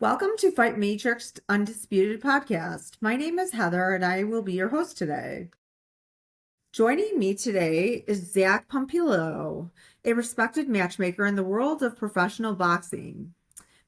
Welcome to Fightmatrix Undisputed podcast. My name is Heather and I will be your host today. Joining me today is Zac Pomilio, a respected matchmaker in the world of professional boxing.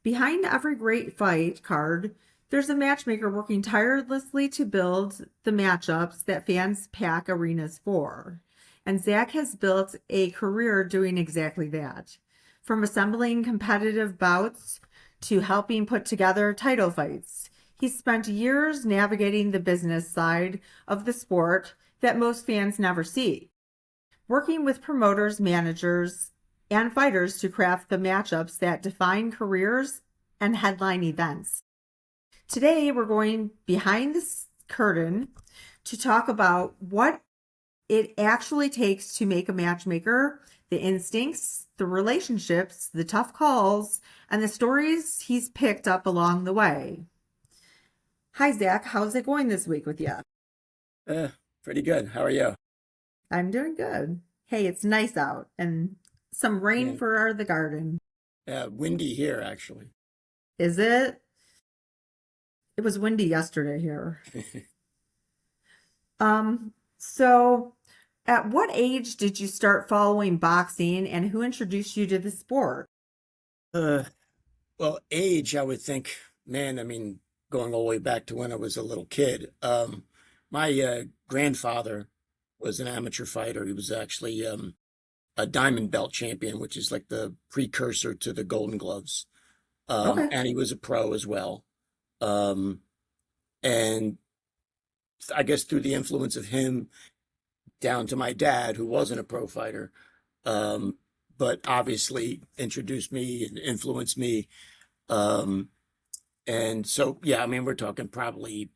Behind every great fight card, there's a matchmaker working tirelessly to build the matchups that fans pack arenas for. And Zac has built a career doing exactly that. From assembling competitive bouts to helping put together title fights, he's spent years navigating the business side of the sport that most fans never see, working with promoters, managers, and fighters to craft the matchups that define careers and headline events. Today, we're going behind the curtain to talk about what it actually takes to make a matchmaker, the instincts, the relationships, the tough calls, and the stories he's picked up along the way. Hi, Zac. How's it going this week with you? Pretty good. How are you? I'm doing good. Hey, it's nice out and some rain Yeah, for the garden. windy here actually. Is it? It was windy yesterday here. So at what age did you start following boxing and who introduced you to the sport? Uh, well, age, I would think, man, I mean, going all the way back to when I was a little kid. My grandfather was an amateur fighter. He was actually a diamond belt champion, which is like the precursor to the Golden Gloves. Okay. And he was a pro as well. Um, and I guess through the influence of him down to my dad, who wasn't a pro fighter, um, but obviously introduced me and influenced me. Um, and so, yeah, I mean, we're talking probably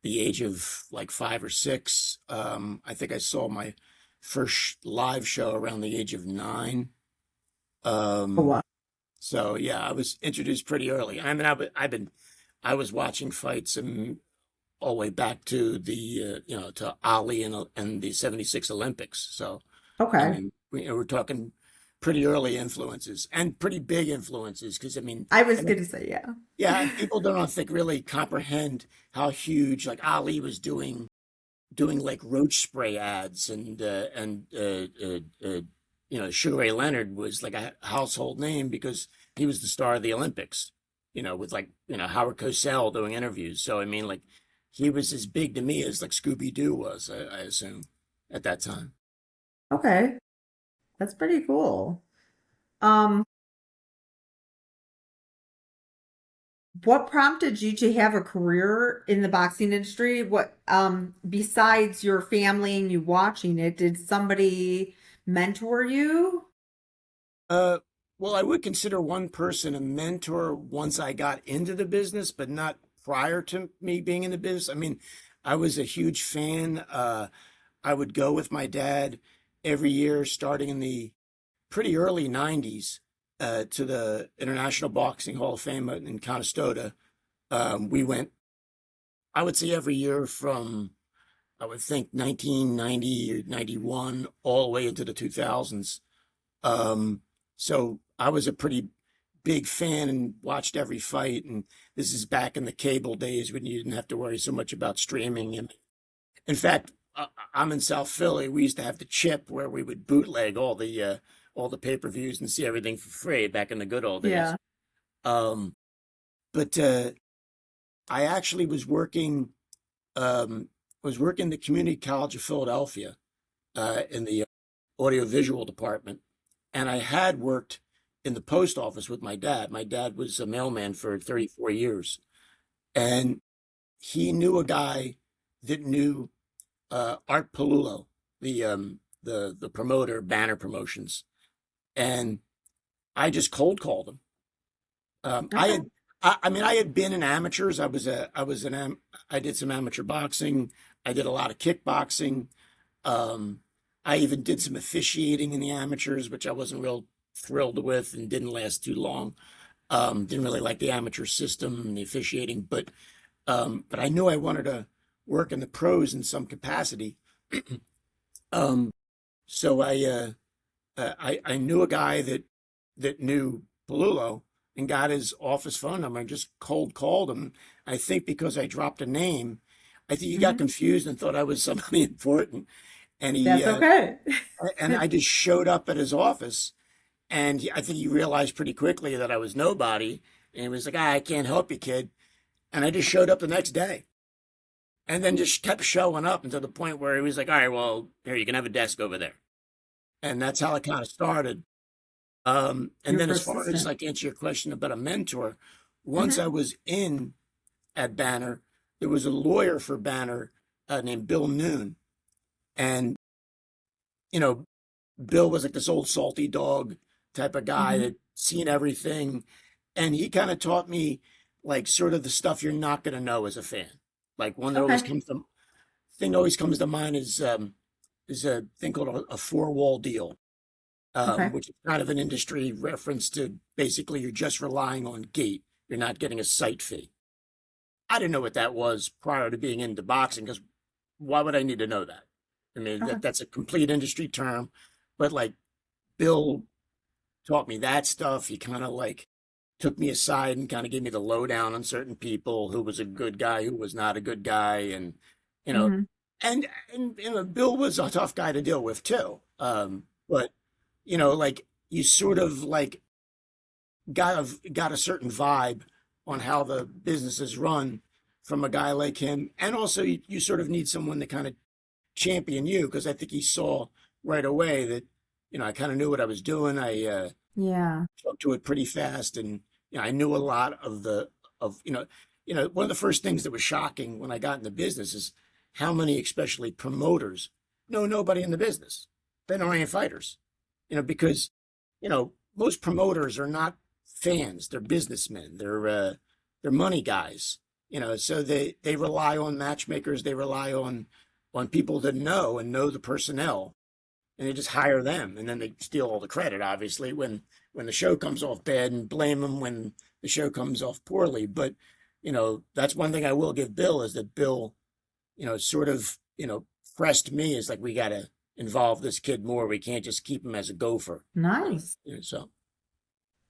the age of like 5 or 6. I think I saw my first live show around the age of 9. Oh, Um, wow. so yeah, I was introduced pretty early. I mean, I was watching fights and all the way back to the to Ali and the '76 Olympics. So I Okay. mean, we're talking pretty early influences and pretty big influences because I was going to say, yeah. yeah, and people don't, I think, really comprehend how huge like Ali was doing like roach spray ads and Sugar Ray Leonard was like a household name because he was the star of the Olympics, with like Howard Cosell doing interviews. So I mean, like he was as big to me as like Scooby Doo was, I assume, at that time. Okay. That's pretty cool. Um, what prompted you to have a career in the boxing industry? What, besides your family and you watching it, did somebody mentor you? Uh, well, I would consider one person a mentor once I got into the business, but not prior to me being in the business. I mean, I was a huge fan. I would go with my dad every year, starting in the pretty early '90s, to the International Boxing Hall of Fame in Conestoga. We went, I would say, every year from I would think 1990 or 91 all the way into the 2000s. Um, so I was a pretty big fan and watched every fight. And this is back in the cable days when you didn't have to worry so much about streaming. And in fact, I'm in South Philly. We used to have the chip where we would bootleg all the pay-per-views and see everything for free back in the good old days. Yeah. Um, but I actually was working the Community College of Philadelphia in the audiovisual department, and I had worked in the post office with my dad. My dad was a mailman for 34 years, and he knew a guy that knew Art Palullo, the promoter, Banner Promotions, and I just cold called him. I Okay. had, I mean, I had been in amateurs. I did some amateur boxing. I did a lot of kickboxing. Um, I even did some officiating in the amateurs, which I wasn't real thrilled with and didn't last too long. Didn't really like the amateur system and the officiating, but I knew I wanted to work in the pros in some capacity. Um, so I knew a guy that knew Palullo, and got his office phone number and just cold called him. I think because I dropped a name, I think he got Hmm. confused and thought I was somebody important. And That's okay. I just showed up at his office, and I think he realized pretty quickly that I was nobody. And he was like, I can't help you, kid. And I just showed up the next day, and then just kept showing up until the point where he was like, all right, well, here, you can have a desk over there. And that's how it kind of started. And You're then as far as persistent. like answer your question about a mentor, once I Hmm. was in at Banner, there was a lawyer for Banner named Bill Noon. And, you know, Bill was like this old salty dog type of guy Hmm. that seen everything. And he kind of taught me like sort of the stuff you're not going to know as a fan. Like one that always Okay. comes to thing that always comes to mind is a thing called a four wall deal, Okay. which is kind of an industry reference to basically you're just relying on gate. You're not getting a site fee. I didn't know what that was prior to being into boxing because why would I need to know that? I mean, Okay. that's a complete industry term, but like Bill taught me that stuff. He kind of like took me aside and kind of gave me the lowdown on certain people, who was a good guy, who was not a good guy, and you know, Hmm. and Bill was a tough guy to deal with too. But like you sort of like got a certain vibe on how the business is run from a guy like him, and also you sort of need someone to kind of champion you because I think he saw right away that I kind of knew what I was doing. I Yeah. up to it pretty fast, and I knew a lot of the of one of the first things that was shocking when I got in the business is how many, especially promoters, know nobody in the business. They don't any fighters, because most promoters are not fans; they're businessmen. They're money guys. So they rely on matchmakers. They rely on people that know the personnel, and they just hire them, and then they steal all the credit, obviously, when the show comes off bad, and blame them when the show comes off poorly. But that's one thing I will give Bill is that Bill, sort of, pressed me is like we got to involve this kid more. We can't just keep him as a gopher. Nice. So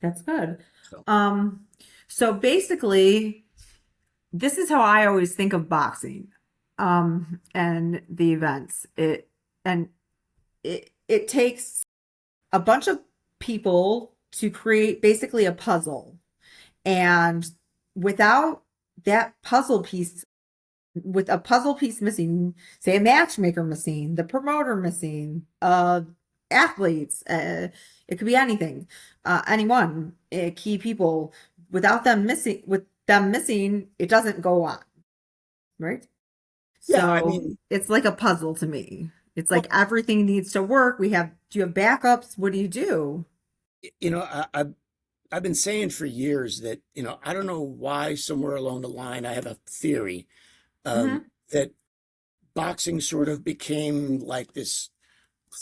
That's good. so Um, so basically, this is how I always think of boxing, and the events. It takes a bunch of people to create basically a puzzle. And without that puzzle piece, with a puzzle piece missing, say a matchmaker missing, the promoter missing, athletes, it could be anything, anyone, key people. With them missing, it doesn't go on, right? yeah, I So mean, it's like a puzzle to me. It's like well, everything needs to work. Do you have backups? What do you do? I've been saying for years that I don't know why somewhere along the line I have a theory Hmm. that boxing sort of became like this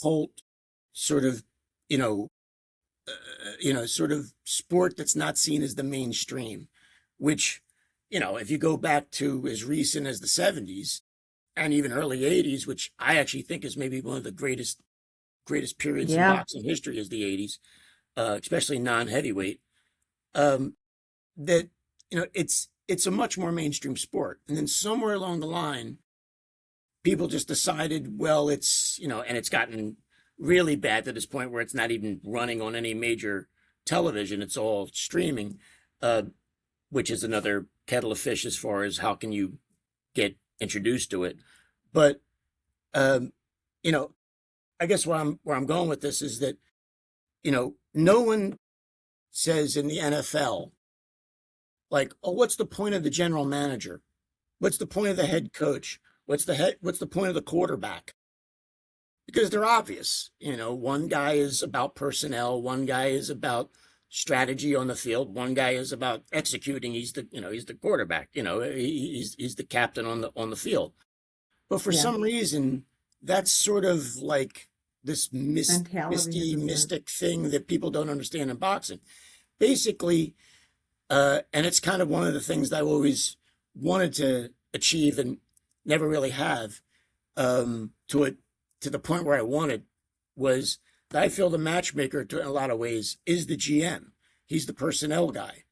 cult sort of, you know, sort of sport that's not seen as the mainstream, which, if you go back to as recent as the 70s and even early 80s, which I actually think is maybe one of the greatest periods in Yeah. boxing history is the 80s, especially non-heavyweight, um, that, it's a much more mainstream sport. And then somewhere along the line, people just decided, well, and it's gotten really bad to this point where it's not even running on any major television. It's all streaming, uh, which is another kettle of fish as far as how can you get introduced to it. But, um, you know, I guess where I'm going with this is that, no one says in the NFL, like, oh, what's the point of the general manager? What's the point of the head coach? What's the point of the quarterback? Because they're obvious. One guy is about personnel, one guy is about strategy on the field, one guy is about executing. He's the quarterback. He's the captain on the field. But for Yeah. some reason, that's sort of like this Mentality is misty, just a, mystic thing that people don't understand in boxing. Basically, and it's kind of one of the things that I always wanted to achieve and never really have, to the point where I wanted, was that I feel the matchmaker in a lot of ways is the GM. He's the personnel guy.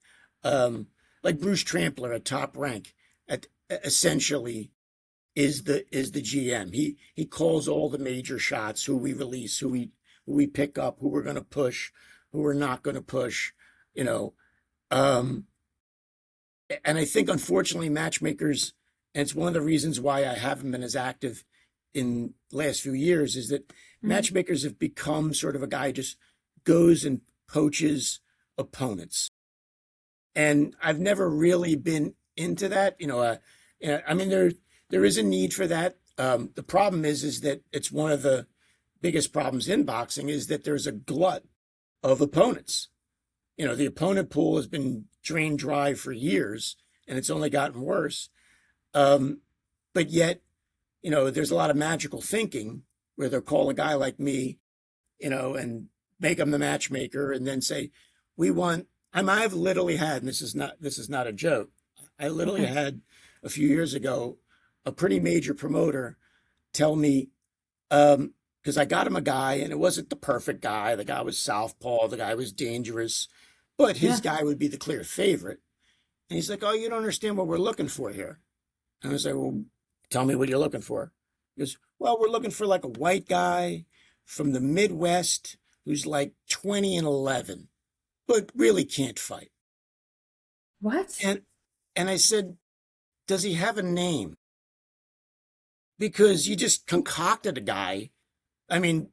Like Bruce Trampler at Top Rank, at essentially is the GM. He calls all the major shots, who we release, who we pick up, who we're going to push, who we're not going to push, you know. Um, and I think unfortunately matchmakers, and it's one of the reasons why I haven't been as active in the last few years, is that Mhm. matchmakers have become sort of a guy who just goes and poaches opponents. And I've never really been into that. I mean, there is a need for that. The problem is that it's one of the biggest problems in boxing is that there's a glut of opponents. The opponent pool has been drained dry for years, and it's only gotten worse. But yet, there's a lot of magical thinking where they'll call a guy like me, and make him the matchmaker, and then say, "We want." I've literally had, and this is not a joke. I literally had a few years ago a pretty major promoter tell me, because I got him a guy, and it wasn't the perfect guy. The guy was southpaw. The guy was dangerous, but his Yeah. guy would be the clear favorite. And he's like, "Oh, you don't understand what we're looking for here." And I was like, "Well, tell me what you're looking for." He goes, "Well, we're looking for like a white guy from the Midwest who's like 20-11, but really can't fight." What? And I said, "Does he have a name?" Because you just concocted a guy. I mean,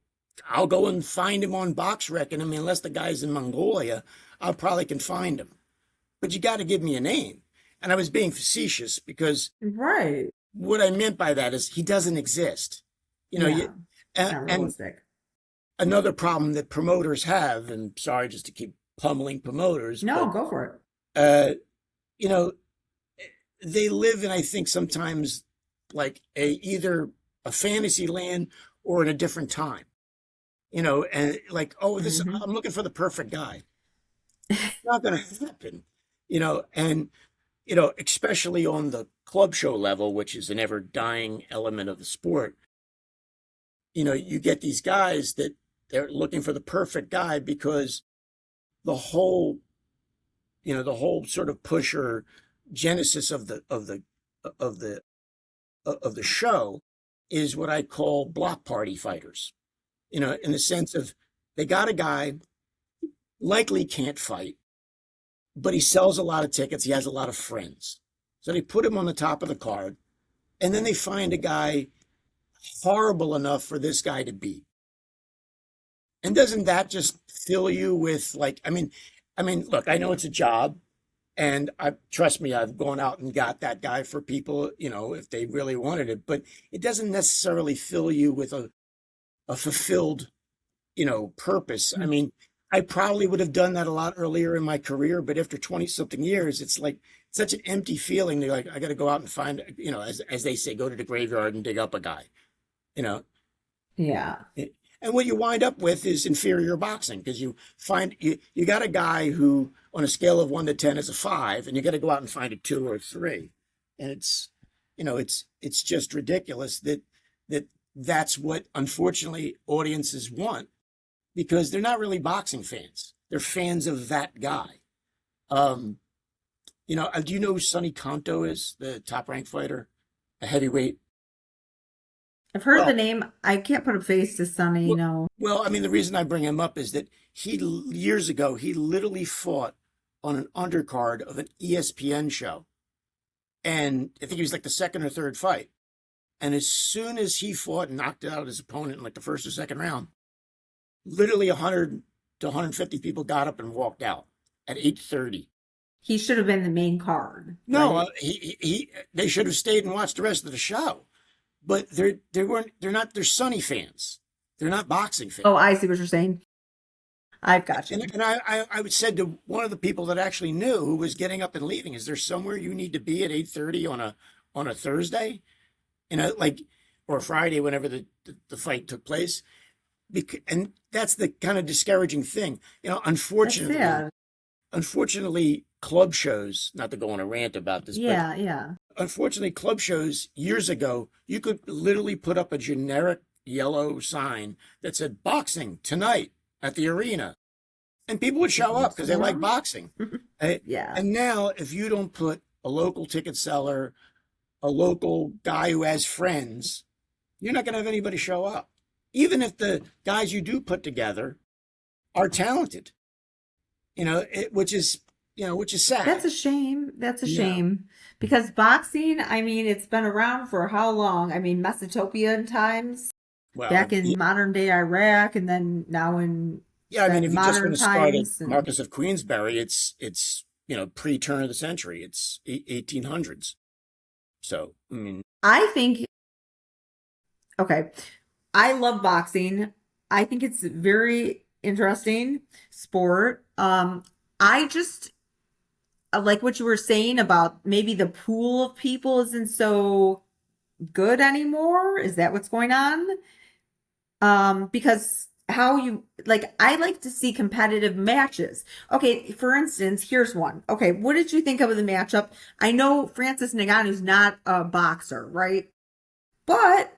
I'll go and find him on BoxRec, and I mean, unless the guy's in Mongolia, I probably can find him. But you got to give me a name. And I was being facetious because Right. what I meant by that is he doesn't exist. You know, Yeah. It's not and realistic. another problem that promoters have, and sorry just to keep pummeling promoters, No, but go for it. uh, you know, they live in, I think, sometimes like either a fantasy land or in a different time. And like, oh, this Hmm. I'm looking for the perfect guy. It's not going to happen. And especially on the club show level, which is an ever dying element of the sport. You get these guys that they're looking for the perfect guy because the whole, the whole sort of push or genesis of the of the show is what I call block party fighters. In the sense of they got a guy likely can't fight, but he sells a lot of tickets. He has a lot of friends. So they put him on the top of the card, and then they find a guy horrible enough for this guy to beat. And doesn't that just fill you with like, I mean, look, I know it's a job, and trust me, I've gone out and got that guy for people, if they really wanted it, but it doesn't necessarily fill you with a fulfilled, purpose. I mean, I probably would have done that a lot earlier in my career, but after 20 something years, it's like such an empty feeling. They're like, I got to go out and find, as they say, go to the graveyard and dig up a guy, you know. Yeah. And what you wind up with is inferior boxing because you got a guy who on a scale of 1 to 10 is a 5, and you got to go out and find a 2 or 3. And it's just ridiculous that's what unfortunately audiences want because they're not really boxing fans. They're fans of that guy. Do you know who Sonny Kanto is, the top ranked fighter, a heavyweight? I've heard the Well, name. I can't put a face to Sunny, well, no. well, I mean, the reason I bring him up is that years ago, he literally fought on an undercard of an ESPN show. And I think he was like the second or third fight. And as soon as he fought and knocked out his opponent in like the first or second round, literally 100 to 150 people got up and walked out at 8:30. He should have been the main card, No, right? they should have stayed and watched the rest of the show. But they're Sunny fans. They're not boxing fans. Oh, I see what you're saying. I've got you. And I said to one of the people that actually knew who was getting up and leaving, is there somewhere you need to be at 8:30 on a Thursday? Like, or a Friday, whenever the fight took place. And that's the kind of discouraging thing. That's sad. Unfortunately, club shows, not to go on a rant about this, but Yeah, yeah. unfortunately, club shows years ago, you could literally put up a generic yellow sign that said boxing tonight at the arena. and people would show up because they like boxing. Right? Yeah. And now, if you don't put a local ticket seller, a local guy who has friends, you're not going to have anybody show up. Even if the guys you do put together are talented, which is sad. That's a shame. That's a Yeah. shame. Because boxing, I mean, it's been around for how long? I mean, Mesopotamian times, Well, back in modern day Iraq, and then now in yeah. I mean, then if you just want modern to start at times. And Marcus of Queensberry, it's pre-turn of the century. It's 1800s. So, I mean, I think, okay, I love boxing. I think it's very interesting sport. I just like what you were saying about maybe the pool of people isn't so good anymore. Is that what's going on? Because how you like, I like to see competitive matches. Okay, for instance, here's one. Okay, what did you think of the matchup? I know Francis Ngannou's not a boxer, right? But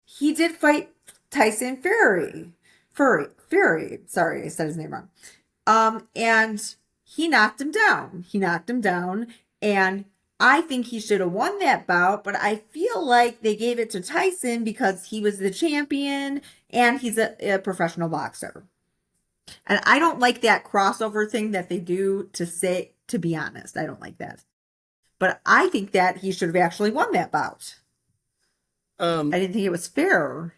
he did fight Tyson Fury. Sorry, I said his name wrong. And he knocked him down. And I think he should have won that bout, but I feel like they gave it to Tyson because he was the champion and he's a professional boxer. And I don't like that crossover thing that they do to be honest. I don't like that. But I think that he should have actually won that bout. I didn't think it was fair.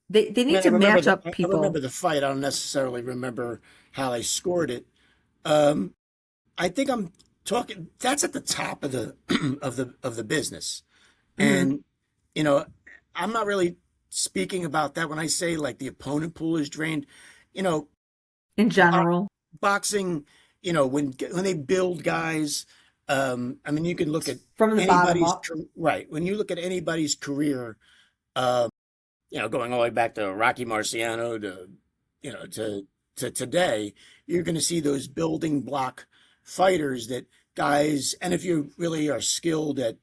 They need to match up I people. remember the fight. I don't necessarily remember how they scored it. I think I'm talking. That's at the top of the of the business, Hmm. and you know, I'm not really speaking about that when I say like the opponent pool is drained. You know, In bo- general. boxing. When they build guys. I mean, you can look at From the bottom up. right. When you look at anybody's career, um, going all the way back to Rocky Marciano to today, you're going to see those building block fighters that guys, and if you really are skilled at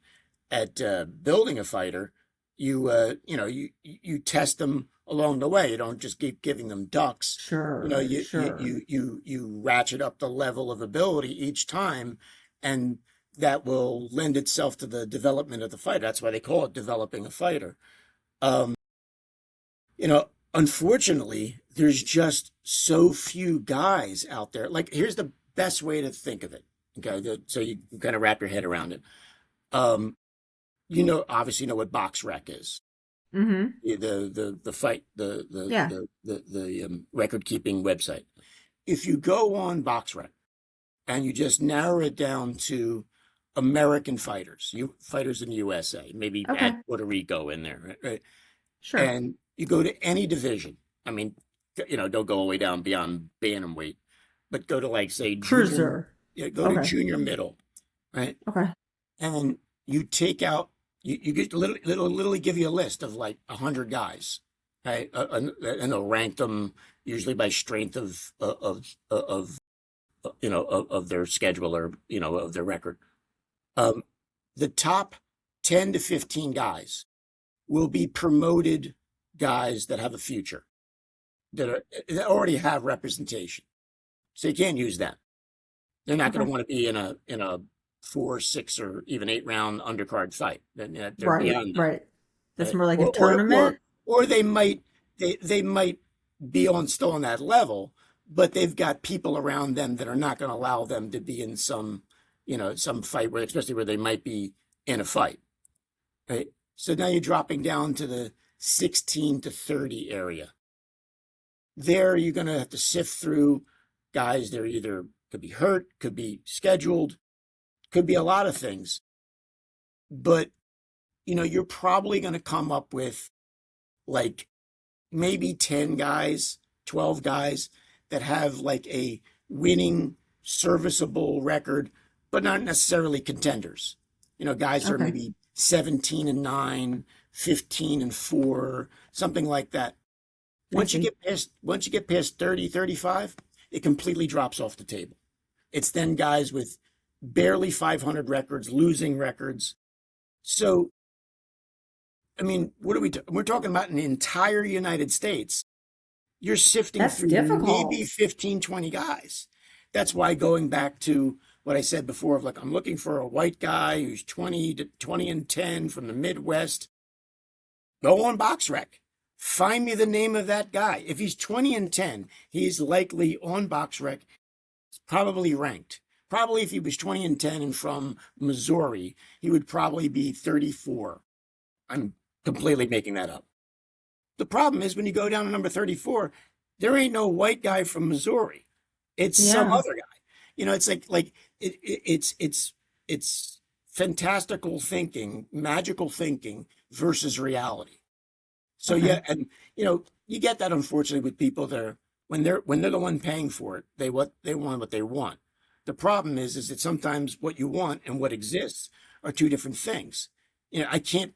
building a fighter, you test them along the way. You don't just keep giving them ducks. Sure, sure. You ratchet up the level of ability each time, and that will lend itself to the development of the fighter. That's why they call it developing a fighter. Um, Unfortunately, there's just so few guys out there. Like, here's the best way to think of it. Okay, so you can kind of wrap your head around it. Um, obviously, know what box rec is. Mm-hmm. The fight Yeah. the record keeping website. If you go on box rec and you just narrow it down to American fighters, fighters in the USA, maybe Okay. add Puerto Rico in there, right? Sure. And you go to any division. I mean, don't go all the way down beyond bantamweight, but go to like say junior, Cruiser. yeah, go to Okay. junior middle, right? Okay. And you take out, you get literally give you a list of like 100 guys, right? And they'll rank them usually by strength of their schedule or of their record. Um, the top 10 to 15 guys will be promoted guys that have a future, that already have representation. So you can't use that. They're not going Okay. to want to be in a 4, 6, or even 8 round undercard fight. They're Right. beyond that. Right. That's Right? more like a Or tournament. they might be still on that level, but they've got people around them that are not going to allow them to be in some fight where, especially where they might be in a fight. Right? So now you're dropping down to the 16 to 30 area. There, you're going to have to sift through guys that are either could be hurt, could be scheduled, could be a lot of things. But, you're probably going to come up with like maybe 10 guys, 12 guys that have like a winning, serviceable record, but not necessarily contenders. Guys that are Okay. maybe 17-9, 15-4, something like that. I Once you see. get past 30, 35, it completely drops off the table. It's then guys with barely 500 records, losing records. So, I mean, what are we're talking about in the entire United States. you're sifting That's through maybe difficult. 15, 20 guys. That's why going back to what I said before of like, I'm looking for a white guy who's 20 and 10 from the Midwest. Go on BoxRec. Find me the name of that guy. If he's 20 and 10, he's likely on BoxRec, probably ranked. Probably if he was 20 and 10 and from Missouri, he would probably be 34. I'm completely making that up. The problem is when you go down to number 34, there ain't no white guy from Missouri. It's some Yeah. other guy. It's like it's fantastical thinking, magical thinking versus reality. So yeah, Okay. and you get that unfortunately with people that are when they're the one paying for it, they want what they want. The problem is that sometimes what you want and what exists are two different things. I can't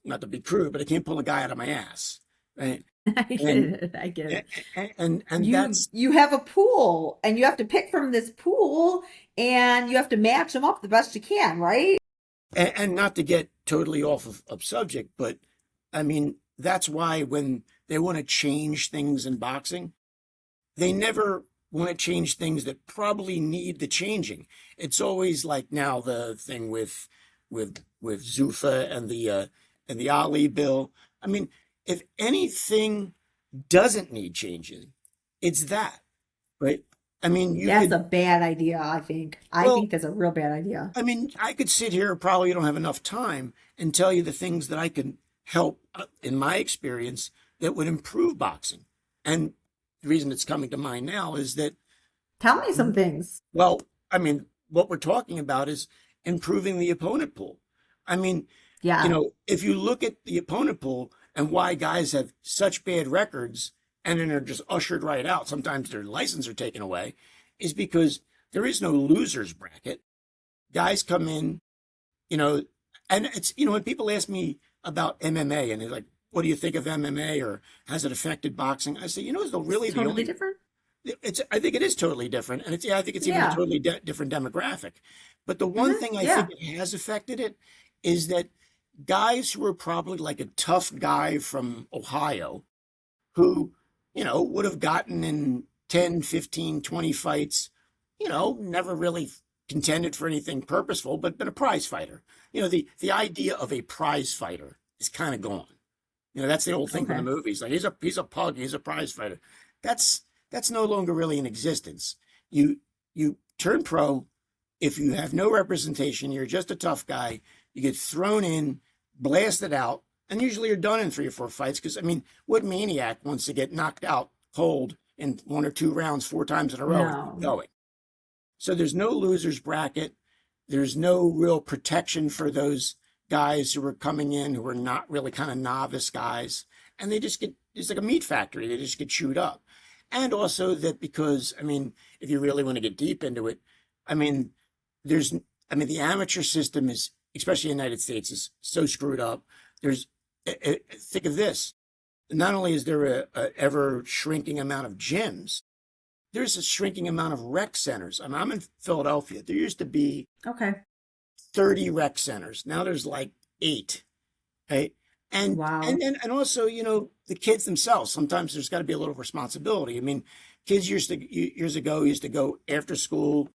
not to be crude, but I can't pull a guy out of my ass. Right? I get And it. I get it. and You that's you have a pool and you have to pick from this pool and you have to match them up the best you can, right? and not to get totally off of subject, but I mean that's why when they want to change things in boxing, they never want to change things that probably need the changing. It's always like now the thing with Zuffa and the Ali bill. I mean, if anything doesn't need changing, it's that, right? I mean, you That's could a bad idea, I think. I well, think that's a real bad idea. I mean, I could sit here, probably don't have enough time, and tell you the things that I can help in my experience that would improve boxing. And the reason it's coming to mind now is that, Tell me some things. well, I mean, what we're talking about is improving the opponent pool. I mean, Yeah. if you look at the opponent pool and why guys have such bad records and then are just ushered right out, sometimes their license are taken away, is because there is no losers bracket. Guys come in, you know, and it's, when people ask me about MMA and they're like, what do you think of MMA or has it affected boxing? I say, it's It's really the totally only, different. I think it is totally different. And I think it's even a Yeah. totally different demographic. But the one thing I think Yeah. it has affected it is that guys who are probably like a tough guy from Ohio who, would have gotten in 10, 15, 20 fights, never really contended for anything purposeful, but been a prize fighter. The idea of a prize fighter is kind of gone. That's the old thing from the Okay. movies. Like he's a pug, he's a prize fighter. That's no longer really in existence. You turn pro if you have no representation, you're just a tough guy, you get thrown in, blasted out, and usually you're done in 3 or 4 fights. Because I mean, what maniac wants to get knocked out cold in 1 or 2 rounds 4 times in a row and keep No. going? So there's no losers bracket. There's no real protection for those guys who are coming in who are not really kind of novice guys. And they just get, it's like a meat factory. They just get chewed up. And also that because, I mean, if you really want to get deep into it, I mean, there's, the amateur system is, especially in the United States, is so screwed up. There's, think of this. Not only is there a ever shrinking amount of gyms, there's a shrinking amount of rec centers. I mean, I'm in Philadelphia. There used to be Okay. 30 rec centers. Now there's like 8. Right. And Wow. then and also, the kids themselves, sometimes there's got to be a little responsibility. I mean, kids years ago used to go after school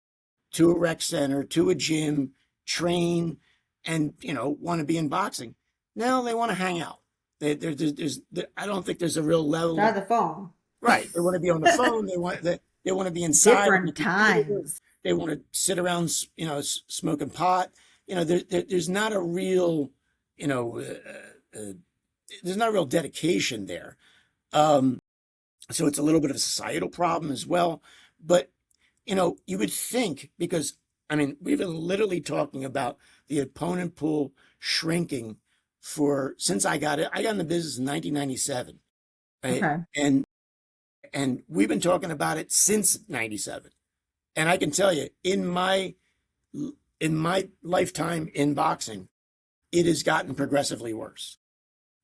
to a rec center, to a gym, train, and want to be in boxing. Now they want to hang out. I don't think there's a real level Try of the phone. right. They want to be on the phone. They want to be inside on the Different computer. times. They want to sit around, smoking pot. There's not a real, you know, there's not a real dedication there. Um, so it's a little bit of a societal problem as well. But, you would think because, I mean, we've been literally talking about the opponent pool shrinking since I got in the business in 1997. Right. Okay. And we've been talking about it since 97. And I can tell you, in my lifetime in boxing, it has gotten progressively worse.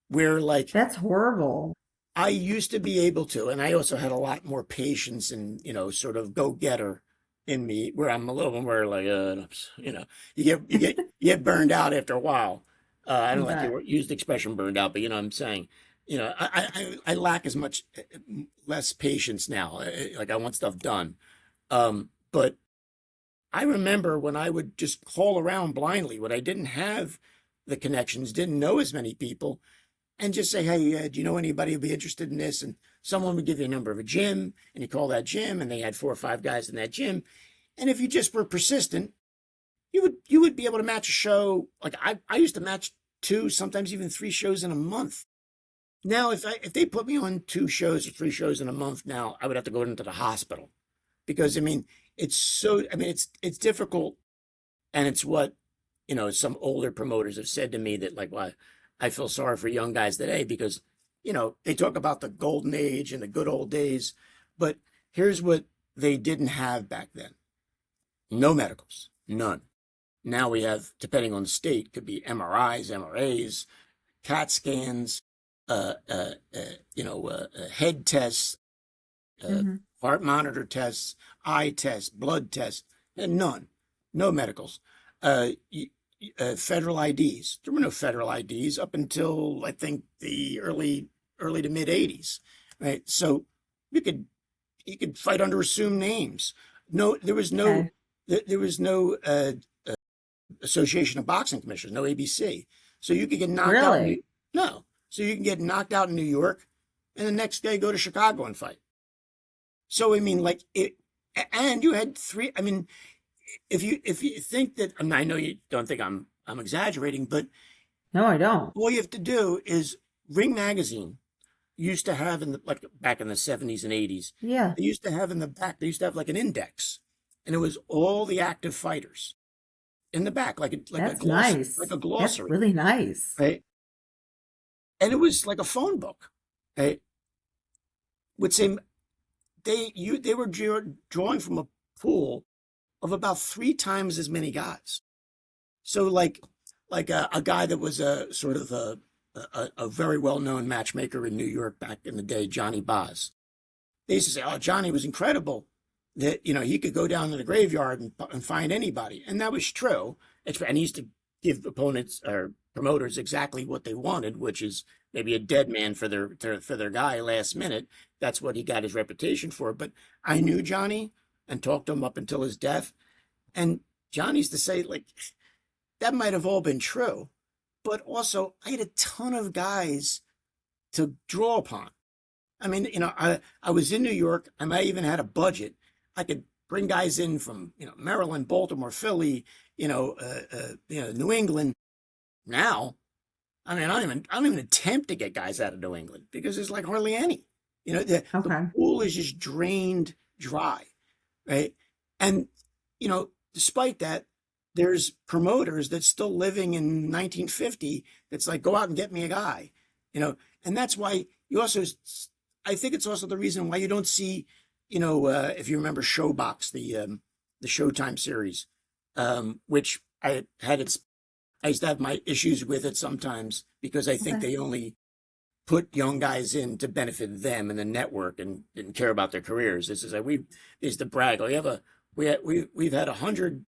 Where like That's horrible. I used to be able to, and I also had a lot more patience and, sort of go-getter in me, where I'm a little more like, you get burned out after a while. I You don't like bet. to use the expression burned out, but you know what I'm saying. I lack as much less patience now. Like I want stuff done. But I remember when I would just call around blindly when I didn't have the connections, didn't know as many people, and just say, hey, do you know anybody who'd be interested in this? And someone would give you a number of a gym, and you call that gym, and they had 4 or 5 guys in that gym. And if you just were persistent, you would be able to match a show. Like I used to match 2, sometimes even 3 shows in a month. Now, if they put me on 2 shows or 3 shows in a month now, I would have to go into the hospital because I mean it's difficult, and it's what some older promoters have said to me that like, well, I feel sorry for young guys today because they talk about the golden age and the good old days, but here's what they didn't have back then: no medicals, none. Now we have, depending on the state, could be MRIs, MRAs, CAT scans, head tests, uh, Hmm. heart monitor tests, eye tests, blood tests, and none, no medicals. Federal IDs. There were no federal IDs up until I think the early to mid '80s, right? So you could you could fight under assumed names. No, Okay. there was no Association of Boxing Commissioners, no ABC. So you could get knocked out. Really? No, so you can get knocked out in New York, and the next day go to Chicago and fight. So I mean, like it, and you had 3. I mean, if you think that, I mean, I know you don't think I'm exaggerating, but No, I don't. all you have to do is Ring Magazine used to have in the like back in the '70s and '80s. Yeah, They used to have in the back. They used to have like an index, and it was all the active fighters in the back, that's nice. like a That's glossary, really nice. right? And it was like a phone book, right? Would say they were drawing from a pool of about 3 times as many guys. So like a guy that was a sort of a very well known matchmaker in New York back in the day, Johnny Boz. They used to say, "Oh, Johnny was incredible. That he could go down to the graveyard and find anybody," and that was true. And he used to give opponents or promoters exactly what they wanted, which is maybe a dead man for their guy last minute. That's what he got his reputation for. But I knew Johnny and talked to him up until his death, and Johnny used to say like that might have all been true, but also I had a ton of guys to draw upon. I mean, I was in New York, and I even had a budget. I could bring guys in from, Maryland, Baltimore, Philly, New England. Now, I mean, I don't even attempt to get guys out of New England because there's like hardly any. The Okay. pool is just drained dry, right? And, despite that, there's promoters that's still living in 1950 that's like, go out and get me a guy, and that's why you also, I think it's also the reason why you don't see, if you remember Showbox, the Showtime series, which I used to have my issues with it sometimes because I think Okay. they only put young guys in to benefit them and the network and didn't care about their careers. This is like they used to brag. Oh, we've had 100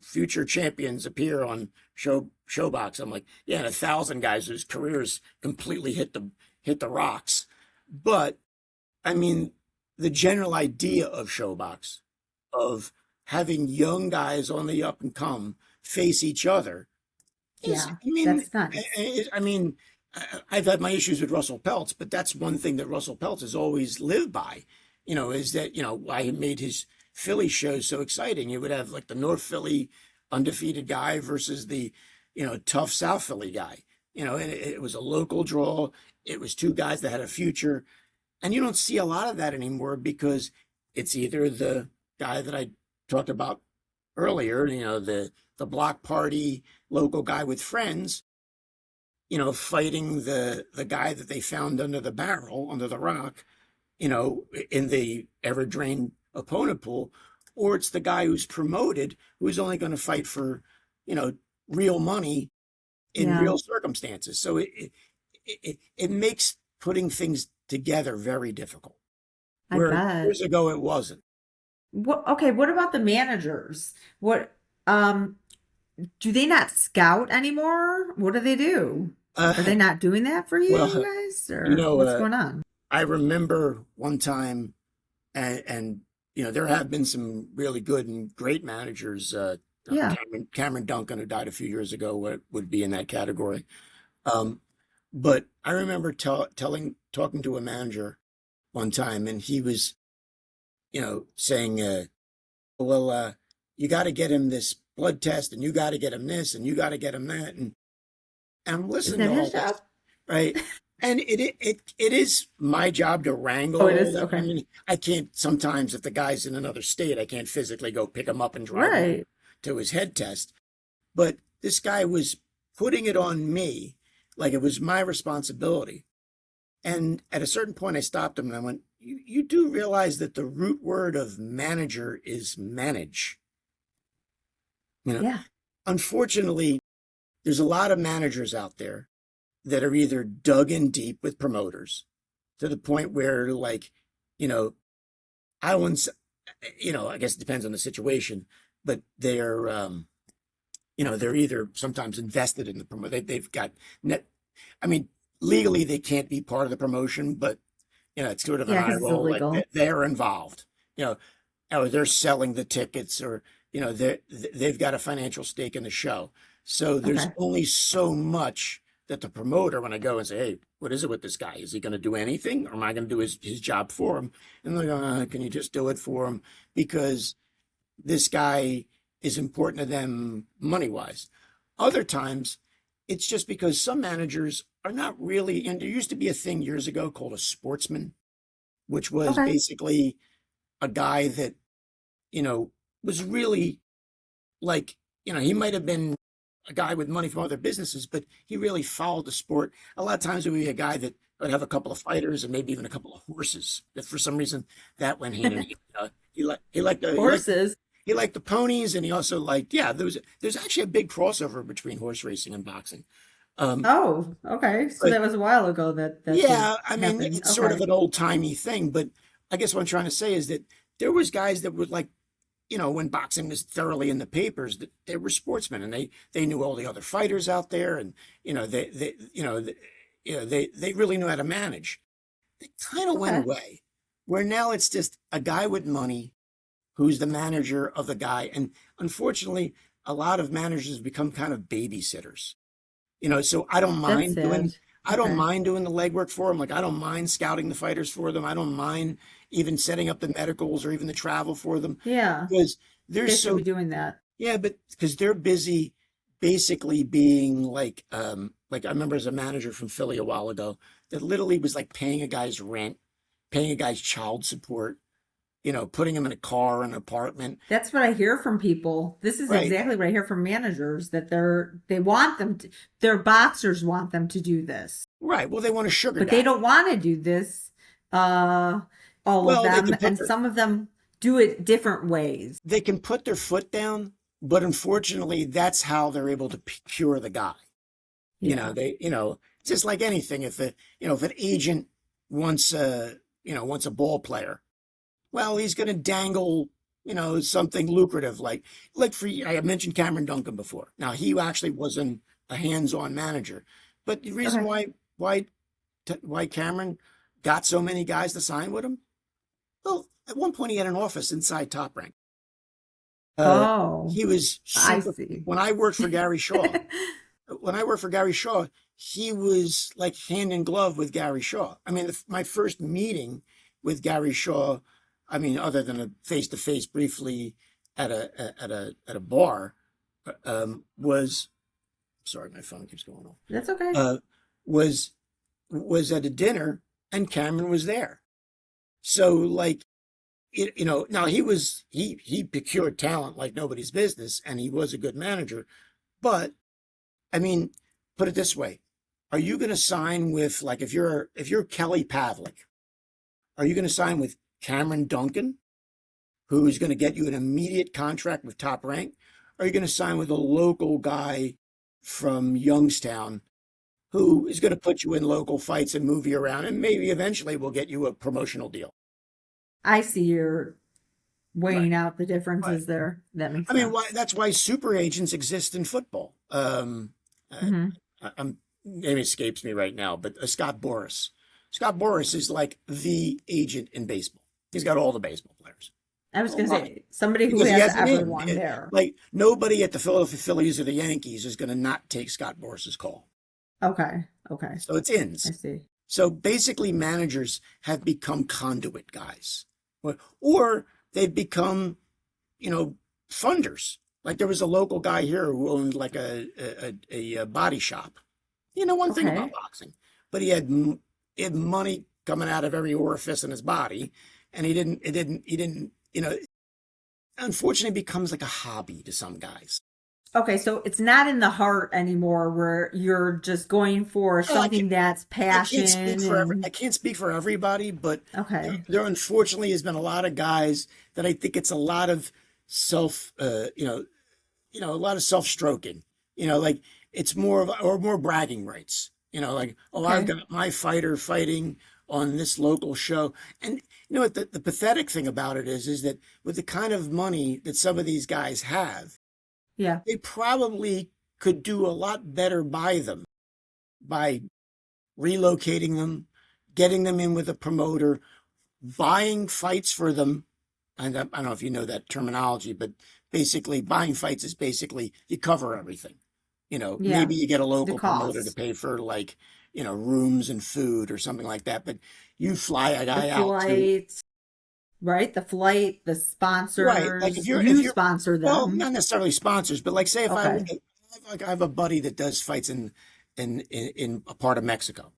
future champions appear on Showbox. I'm like, yeah, and 1,000 guys whose careers completely hit the rocks. But I mean, the general idea of Showbox, of having young guys on the up and come face each other, is, Yeah, I mean, that's nice. I've had my issues with Russell Peltz, but that's one thing that Russell Peltz has always lived by, is that, why he made his Philly shows so exciting. You would have like the North Philly undefeated guy versus the, tough South Philly guy, and it was a local draw. It was 2 guys that had a future. And you don't see a lot of that anymore because it's either the guy that I talked about earlier, the block party local guy with friends, fighting the guy that they found under the barrel, under the rock, in the ever drained opponent pool, or it's the guy who's promoted who's only going to fight for, you know, real money in Yeah, real circumstances. So it makes putting things together very difficult. I Where bet. years ago it wasn't. Okay, what about the managers? What um do they not scout anymore? What do they do? Are they not doing that for you Well, guys, you or know, what's going on? I remember one time, and there have been some really good and great managers. Yeah. Cameron Duncan, who died a few years ago, would be in that category. Um, but I remember talking to a manager one time, and he was, saying, "Well, you got to get him this blood test, and you got to get him this, and you got to get him that," and I'm Is listening that to all his this, job? right? And it is my job to wrangle Oh, it all is? that. I Okay. mean, I can't sometimes if the guy's in another state, I can't physically go pick him up and drive him Right. to his head test. But this guy was putting it on me like it was my responsibility. And at a certain point, I stopped him and I went, you do realize that the root word of manager is manage. You know, Yeah. unfortunately, there's a lot of managers out there that are either dug in deep with promoters to the point where, like, you know, I once, I guess it depends on the situation, but they're either sometimes invested in the promoter. They've got net. I mean, legally they can't be part of the promotion, but it's sort of an Yeah, eye because it's roll. Like illegal. they're involved. You know, or they're selling the tickets, or they've got a financial stake in the show. So there's Okay. only so much that the promoter, when I go and say, "Hey, what is it with this guy? Is he going to do anything, or am I going to do his job for him?" And they're going, "Can you just do it for him?" Because this guy is important to them money wise. Other times, it's just because some managers are not really, and there used to be a thing years ago called a sportsman, which was Okay. basically a guy that, you know, was really like, he might have been a guy with money from other businesses, but he really followed the sport. A lot of times it would be a guy that would have a couple of fighters and maybe even a couple of horses. That for some reason that went hand in hand. Horses. He liked the ponies, and he also liked, yeah. There's actually a big crossover between horse racing and boxing. Um, Oh, okay. So but that was a while ago that did yeah, I mean, happen. it's sort of Okay. an old timey thing. But I guess what I'm trying to say is that there was guys that would like, when boxing was thoroughly in the papers, that they were sportsmen, and they knew all the other fighters out there, and they really knew how to manage. It kind of went Okay. away, where now it's just a guy with money who's the manager of the guy. And unfortunately, a lot of managers become kind of babysitters. So That's sad. I don't Okay. mind doing the legwork for them. Like I don't mind scouting the fighters for them. I don't mind even setting up the medicals or even the travel for them Yeah. because they're They should so, be doing that. yeah, but because they're busy basically being like I remember as a manager from Philly a while ago that literally was like paying a guy's rent, paying a guy's child support, putting him in a car, an apartment. That's what I hear from people. This is Right. exactly what I hear from managers that they want them to, their boxers want them to do this, Right. Well, they want a sugar but they daddy. don't want to do this. Uh, all of Well, them, and some of them do it different ways. they can put their foot down, but unfortunately, that's how they're able to cure the guy. Yeah. Just like anything, if an agent wants a ball player, well, he's going to dangle, something lucrative like for I mentioned Cameron Duncan before. Now, he actually wasn't a hands-on manager, but the reason Okay. why Cameron got so many guys to sign with him, well, at one point he had an office inside Top Rank. Oh, He was I super. see. When I worked for Gary Shaw, he was like hand in glove with Gary Shaw. I mean, my first meeting with Gary Shaw, I mean, other than a face to face briefly at a bar, was sorry, my phone keeps going off. That's okay. Was at a dinner, and Cameron was there. So like, now he procured talent like nobody's business, and he was a good manager. But I mean, put it this way: are you going to sign with, like, if you're Kelly Pavlik, are you going to sign with Cameron Duncan, who is going to get you an immediate contract with Top Rank? Or are you going to sign with a local guy from Youngstown who is going to put you in local fights and move you around, and maybe eventually will get you a promotional deal? I see you're Right. weighing out the Right. differences there. That makes I mean, sense. that's why super agents exist in football. Hmm. I'm name escapes me right now, but Scott Boras. Scott Boras is like the agent in baseball. He's got all the baseball players. I was Oh going to my. say somebody who Because he has has it in. everyone there. Like nobody at the Philadelphia Phillies or the Yankees is going to not take Scott Boras's call. Okay. Okay. So it's I ins. see. So basically, managers have become conduit guys, or they've become, funders. Like there was a local guy here who owned like a body shop. You know one thing about Okay. boxing, but he had money coming out of every orifice in his body, and he didn't. Unfortunately, it becomes like a hobby to some guys. Okay. So it's not in the heart anymore where you're just going for Well, something that's passion I and can't speak for everybody, but okay. there unfortunately has been a lot of guys that I think it's a lot of self, a lot of self stroking. Like it's more of or more bragging rights. Like oh, I've Okay. got my fighter fighting on this local show, and you know what the pathetic thing about it is that with the kind of money that some of these guys have, Yeah. they probably could do a lot better by relocating them, getting them in with a promoter, buying fights for them. And I don't know if you know that terminology, but basically buying fights is basically you cover everything. Yeah. Maybe you get a The local promoter to costs, pay for like, rooms and food or something like that, but you fly a the guy out to, flight, right? The flight, the right. Like sponsors, if you you're, sponsor well, them. not necessarily sponsors, but like say if Okay. I have a buddy that does fights in a part of Mexico.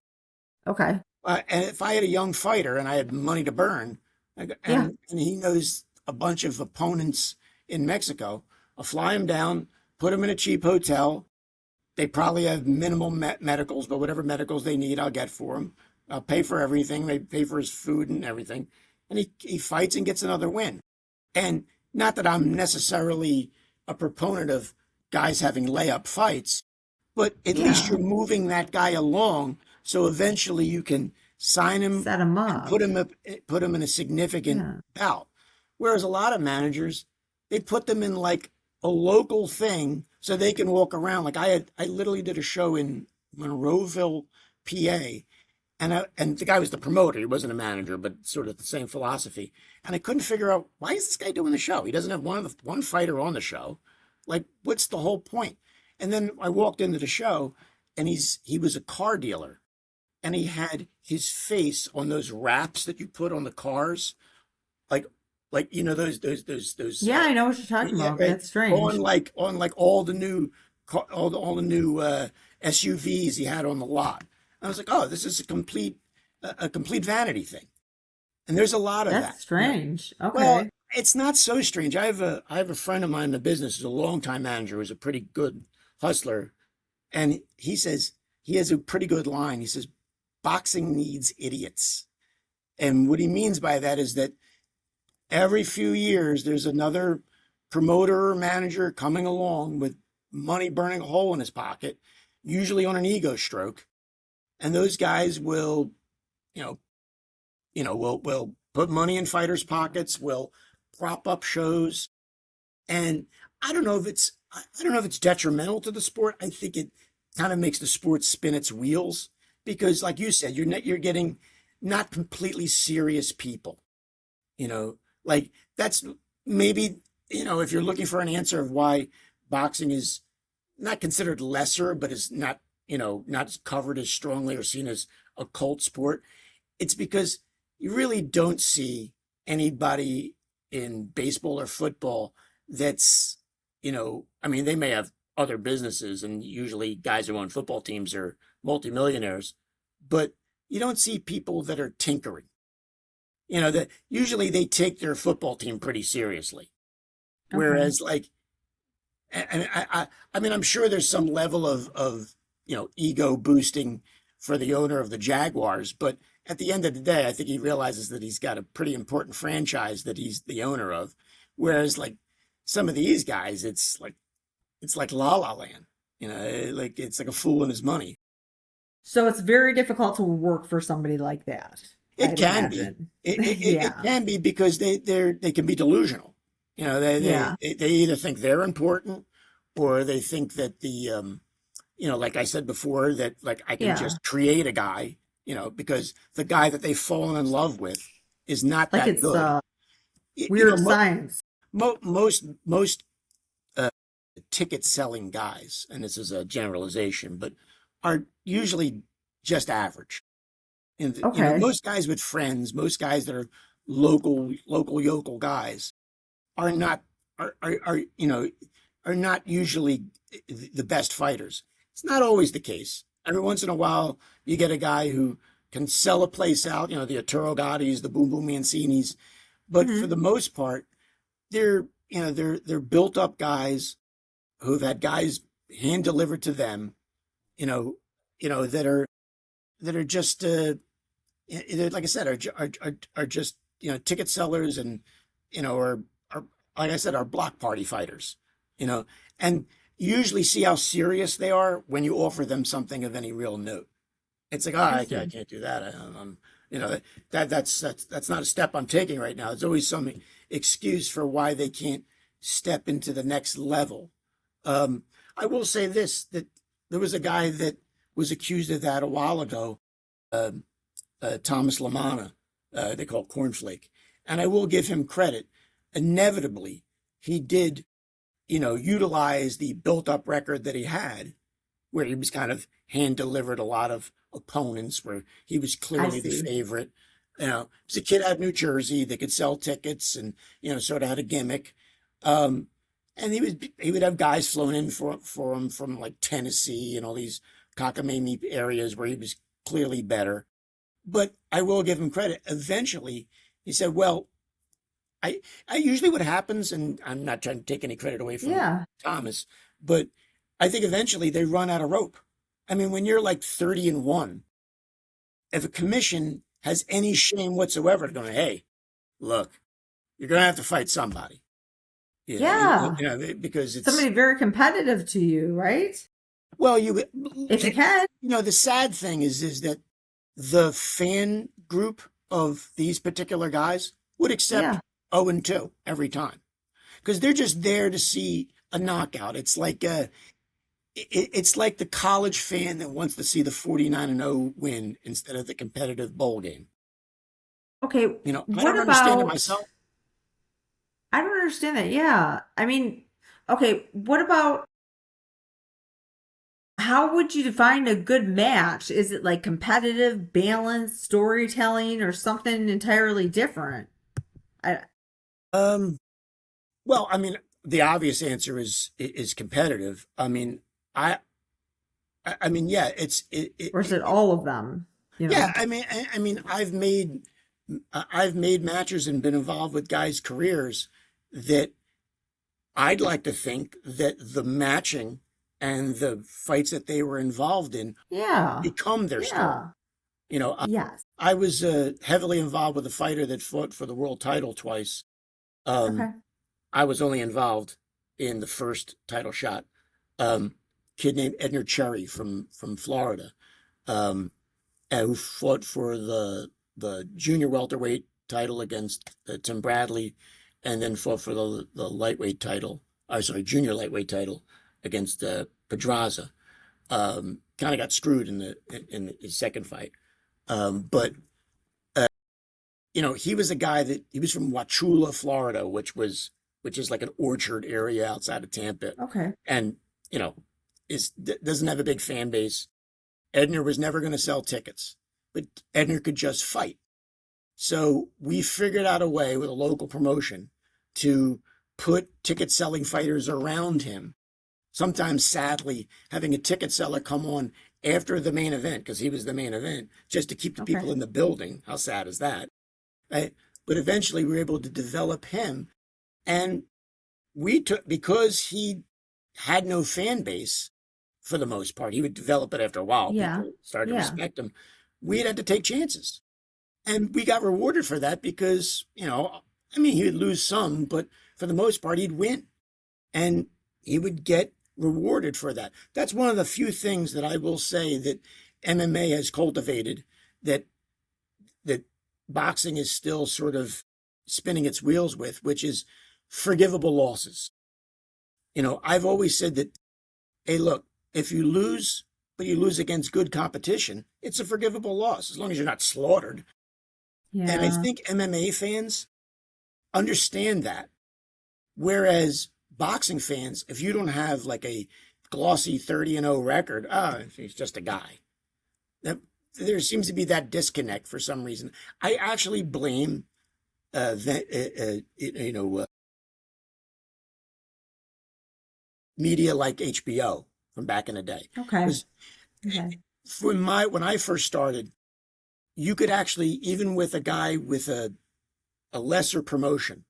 Okay. And if I had a young fighter and I had money to burn, Yeah. and he knows a bunch of opponents in Mexico, I'll fly him down, put him in a cheap hotel. They probably have minimal medicals, but whatever medicals they need, I'll get for him. I'll pay for everything. They pay for his food and everything. And he fights and gets another win. And not that I'm necessarily a proponent of guys having layup fights, but at least Yeah. you're moving that guy along so eventually you can sign him Set them and up. put him in a significant Yeah. bout. Whereas a lot of managers, they put them in like a local thing so they can walk around. Like I literally did a show in Monroeville, PA, and the guy was the promoter. He wasn't a manager, but sort of the same philosophy. And I couldn't figure out why is this guy doing the show? He doesn't have one fighter on the show. Like, what's the whole point? And then I walked into the show, and he was a car dealer, and he had his face on those wraps that you put on the cars, like those Yeah, I know what you're talking yeah, about. right, That's strange. on like all the new all the new SUVs he had on the lot. I was like, oh, this is a complete vanity thing. And there's a lot of that. That's strange. Well, Okay. it's not so strange. I have a friend of mine in the business who's a longtime manager who's a pretty good hustler, and he says he has a pretty good line. He says boxing needs idiots. And what he means by that is that every few years there's another promoter or manager coming along with money burning a hole in his pocket, usually on an ego stroke. And those guys will, you know, will put money in fighters' pockets, will prop up shows. And I don't know if it's detrimental to the sport. I think it kind of makes the sport spin its wheels because, like you said, you're getting not completely serious people. You know, like that's maybe if you're looking for an answer of why boxing is not considered lesser, but is not covered as strongly or seen as a cult sport. It's because you really don't see anybody in baseball or football that's, I mean, they may have other businesses, and usually guys who own football teams are multimillionaires, but you don't see people that are tinkering. That usually they take their football team pretty seriously. Okay. Whereas, like, and I mean, I'm sure there's some level of ego boosting for the owner of the Jaguars, but at the end of the day, I think he realizes that he's got a pretty important franchise that he's the owner of. Whereas, like some of these guys, it's like La La Land, like it's like a fool and his money. So it's very difficult to work for somebody like that, It I'd can be. imagine. It Yeah. can be because they can be delusional. They Yeah. either think they're important or they think that like I said before, that like I can Yeah. just create a guy, because the guy that they've fallen in love with is not Like that it's good. weird science. Most uh, ticket selling guys, and this is a generalization, but are usually just average. And Okay. most guys with friends, most guys that are local yokel guys are not are not usually the best fighters. It's not always the case. Every once in a while, you get a guy who can sell a place out. The Arturo Gottis, the Boom Boom Mancinis, but for Hmm. the most part, they're built up guys who've had guys hand delivered to them. You know, that are just like I said, are just ticket sellers, and are like I said, are block party fighters. You know, and you usually see how serious they are when you offer them something of any real note. It's like, oh, I I see. can't do that. I'm, that's not a step I'm taking right now. There's always some excuse for why they can't step into the next level. Um, I will say this, that there was a guy that was accused of that a while ago, um, Thomas Lamana, they call Cornflake. And I will give him credit. Inevitably, he did, utilize the built up record that he had, where he was kind of hand delivered a lot of opponents, where he was I clearly the see. favorite. He's a kid out of New Jersey that could sell tickets, and sort of had a gimmick. Um, and he would have guys flown in for him from like Tennessee and all these cockamamie areas where he was clearly better. But I will give him credit. Eventually, he said, "Well, I usually what happens, and I'm not trying to take any credit away from Yeah. Thomas, but I think eventually they run out of rope. I mean, when you're like 30-1, if a commission has any shame whatsoever, going, hey, look, you're going to have to fight somebody, Yeah. because Somebody it's very competitive to you, right? well, If you can. the sad thing is that the fan group of these particular guys would accept Yeah. 0-2 every time, because they're just there to see a knockout. It's like the college fan that wants to see the 49-0 win instead of the competitive bowl game. Okay. I What don't understand it about, myself. I don't understand that. Yeah. I mean, okay. What about, how would you define a good match? Is it like competitive, balanced, storytelling, or something entirely different? I, Um, well, I mean, the obvious answer is competitive. I mean, I, I mean, yeah, or is it all of them? You yeah. know? I mean, I've made matches and been involved with guys' careers that I'd like to think that the matching and the fights that they were involved in Yeah. become their story. Yeah. You know, I, Yes. I was heavily involved with a fighter that fought for the world title twice. Um, Okay. I was only involved in the first title shot. Um, Kid named Edner Cherry from Florida, um, who fought for the junior welterweight title against Tim Bradley, and then fought for the lightweight title. Sorry, junior lightweight title against Pedraza. Kind of got screwed in his second fight. But he was a guy that he was from Wauchula, Florida, which is like an orchard area outside of Tampa, Okay. and doesn't have a big fan base. Edner was never going to sell tickets, but Edner could just fight. So we figured out a way with a local promotion to put ticket selling fighters around him. Sometimes, sadly, having a ticket seller come on after the main event, because he was the main event, just to keep the Okay. people in the building. How sad is that? Right? But eventually we were able to develop him. And we took, because he had no fan base for the most part, he would develop it after a while. Yeah. People started to Yeah. respect him. We had to take chances. And we got rewarded for that because, I mean, he would lose some, but for the most part, he'd win. And he would get rewarded for that. That's one of the few things that I will say that MMA has cultivated, that that boxing is still sort of spinning its wheels with, which is forgivable losses. I've always said that, hey, look, if you lose, but you lose against good competition, it's a forgivable loss as long as you're not slaughtered. And I Yeah. think MMA fans understand that. Whereas boxing fans, if you don't have like a glossy 30-0 record, he's just a guy. There seems to be that disconnect for some reason. I actually blame, media like HBO from back in the day. Okay. Because Okay. when I first started, you could actually, even with a guy with a lesser promotion,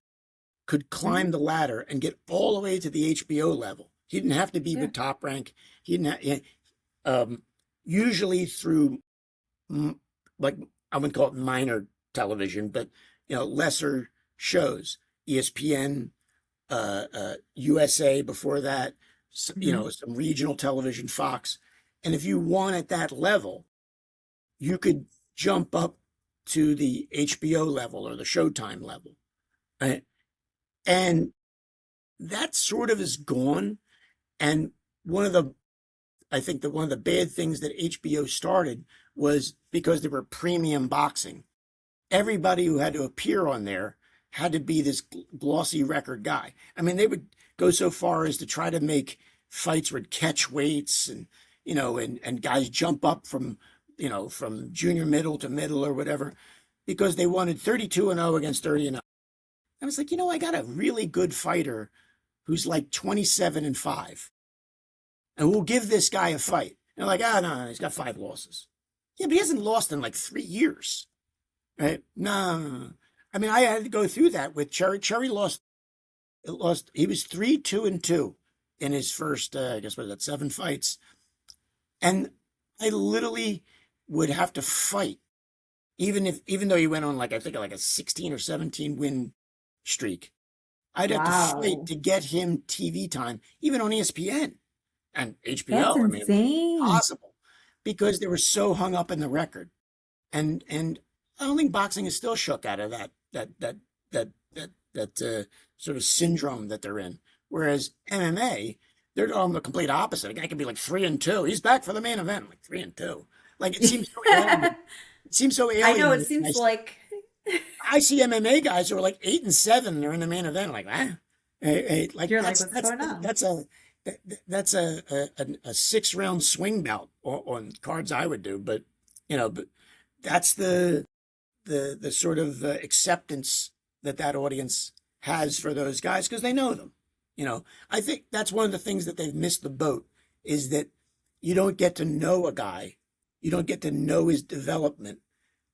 could climb the ladder and get all the way to the HBO level. He didn't have to be the top rank. He didn't usually through like I wouldn't call it minor television, but lesser shows, ESPN, USA before that, some regional television, Fox. And if you won at that level, you could jump up to the HBO level or the Showtime level. Right? And that sort of is gone. And I think that one of the bad things that HBO started was because they were premium boxing. Everybody who had to appear on there had to be this glossy record guy. I mean, they would go so far as to try to make fights with catch weights and, and guys jump up from junior middle to middle or whatever, because they wanted 32-0 against 30-0. I was like, I got a really good fighter who's like 27-5. And we'll give this guy a fight. And they're like, no, he's got 5 losses. Yeah, but he hasn't lost in like 3 years. Right? No. I mean, I had to go through that with Cherry. Cherry lost. He was 3-2-2 in his first, I guess, what was that, 7 fights. And I literally would have to fight, even though he went on I think like a 16 or 17 win streak. I'd have to fight to get him TV time, even on ESPN and HBO. That's I mean, it was insane. impossible because they were so hung up in the record. And I don't think boxing is still shook out of that sort of syndrome that they're in. Whereas MMA, they're on the complete opposite. A guy can be like 3-2. He's back for the main event, like 3-2. Like it seems so alien. It seems so alien. I know, it seems like I see MMA guys who are like 8-7. They're in the main event. Like, like you're like, what's going on? That's a 6-round swing bout on cards I would do, but but that's the sort of acceptance that audience has for those guys because they know them. I think that's one of the things that they've missed the boat is that you don't get to know a guy, you don't get to know his development,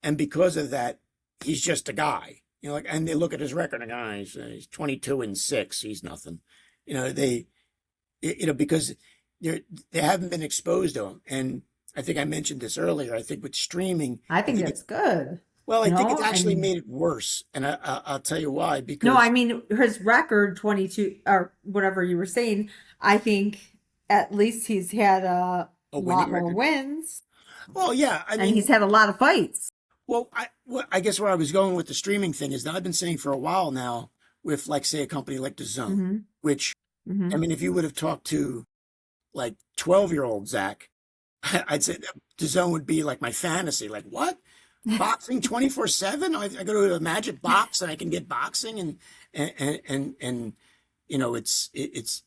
and because of that, he's just a guy. And they look at his record and go, he's 22-6, he's nothing. Because they haven't been exposed to him. And I think I mentioned this earlier. I think with streaming, I think that's good. Well, I think it's actually made it worse, and I'll tell you why. Because no, I mean his record 22 or whatever you were saying. I think at least he's had a lot more wins. Well, yeah, I mean, and he's had a lot of fights. Well, I guess where I was going with the streaming thing is that I've been saying for a while now with, like, say, a company like DAZN, which, I mean, if you would have talked to like 12-year-old Zach, I'd say that DAZN would be like my fantasy. Like, what? Boxing 24/7? I go to a magic box and I can get boxing and it's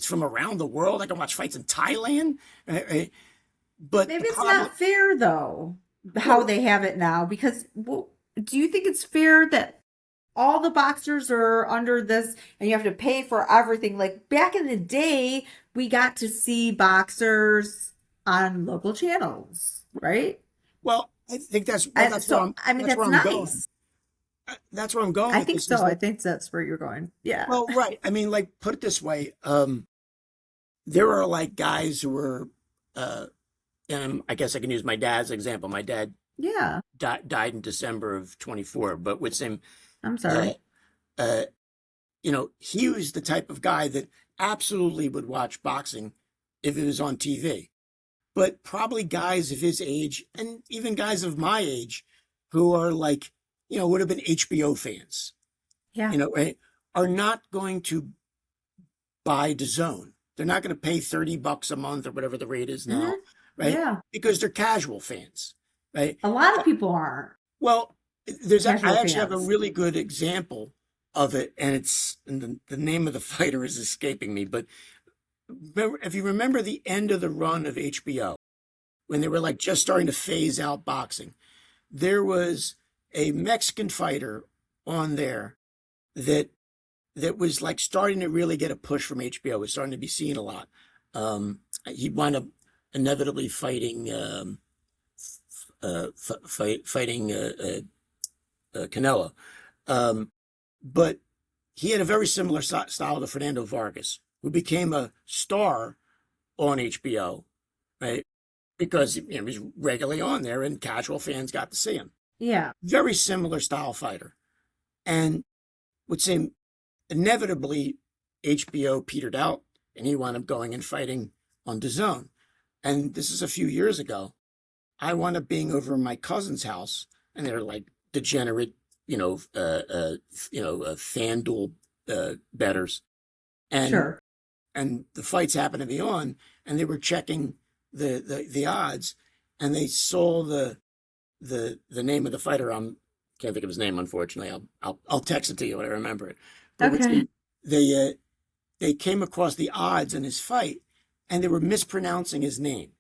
from around the world. I can watch fights in Thailand. But maybe it's not fair though how they have it now, because do you think it's fair that all the boxers are under this and you have to pay for everything? Like back in the day, we got to see boxers on local channels, right? Well, I think that's nice. Going. That's where I'm going. I think so. I think that's where you're going. Yeah. Well, right. I mean, like, put it this way. There are like guys who were, and I guess I can use my dad's example. My dad died in December of 24, but with him, I'm sorry. He was the type of guy that absolutely would watch boxing if it was on TV. But probably guys of his age and even guys of my age who are like, would have been HBO fans, right, are not going to buy DAZN They're not going to pay $30 a month or whatever the rate is now, Hmm. right? Yeah. Because they're casual fans, right? A lot of people aren't Well, casual I actually have a fans. really good example of it, and the name of the fighter is escaping me, but if you remember the end of the run of HBO, when they were like just starting to phase out boxing, there was a Mexican fighter on there that was like starting to really get a push from HBO. Was starting to be seen a lot. He wound up inevitably fighting fighting Canelo, but he had a very similar style to Fernando Vargas, who became a star on HBO, right? Because he was regularly on there, and casual fans got to see him. Yeah. Very similar style fighter, and would say inevitably HBO petered out, and he wound up going and fighting on DAZN. And this is a few years ago. I wound up being over in my cousin's house, and they're like degenerate, FanDuel bettors, and Sure. the fights happened to be on, and they were checking the odds, and they saw the name of the fighter. Can't think of his name, unfortunately. I'll text it to you when I remember it. But Okay. they came across the odds in his fight, and they were mispronouncing his name,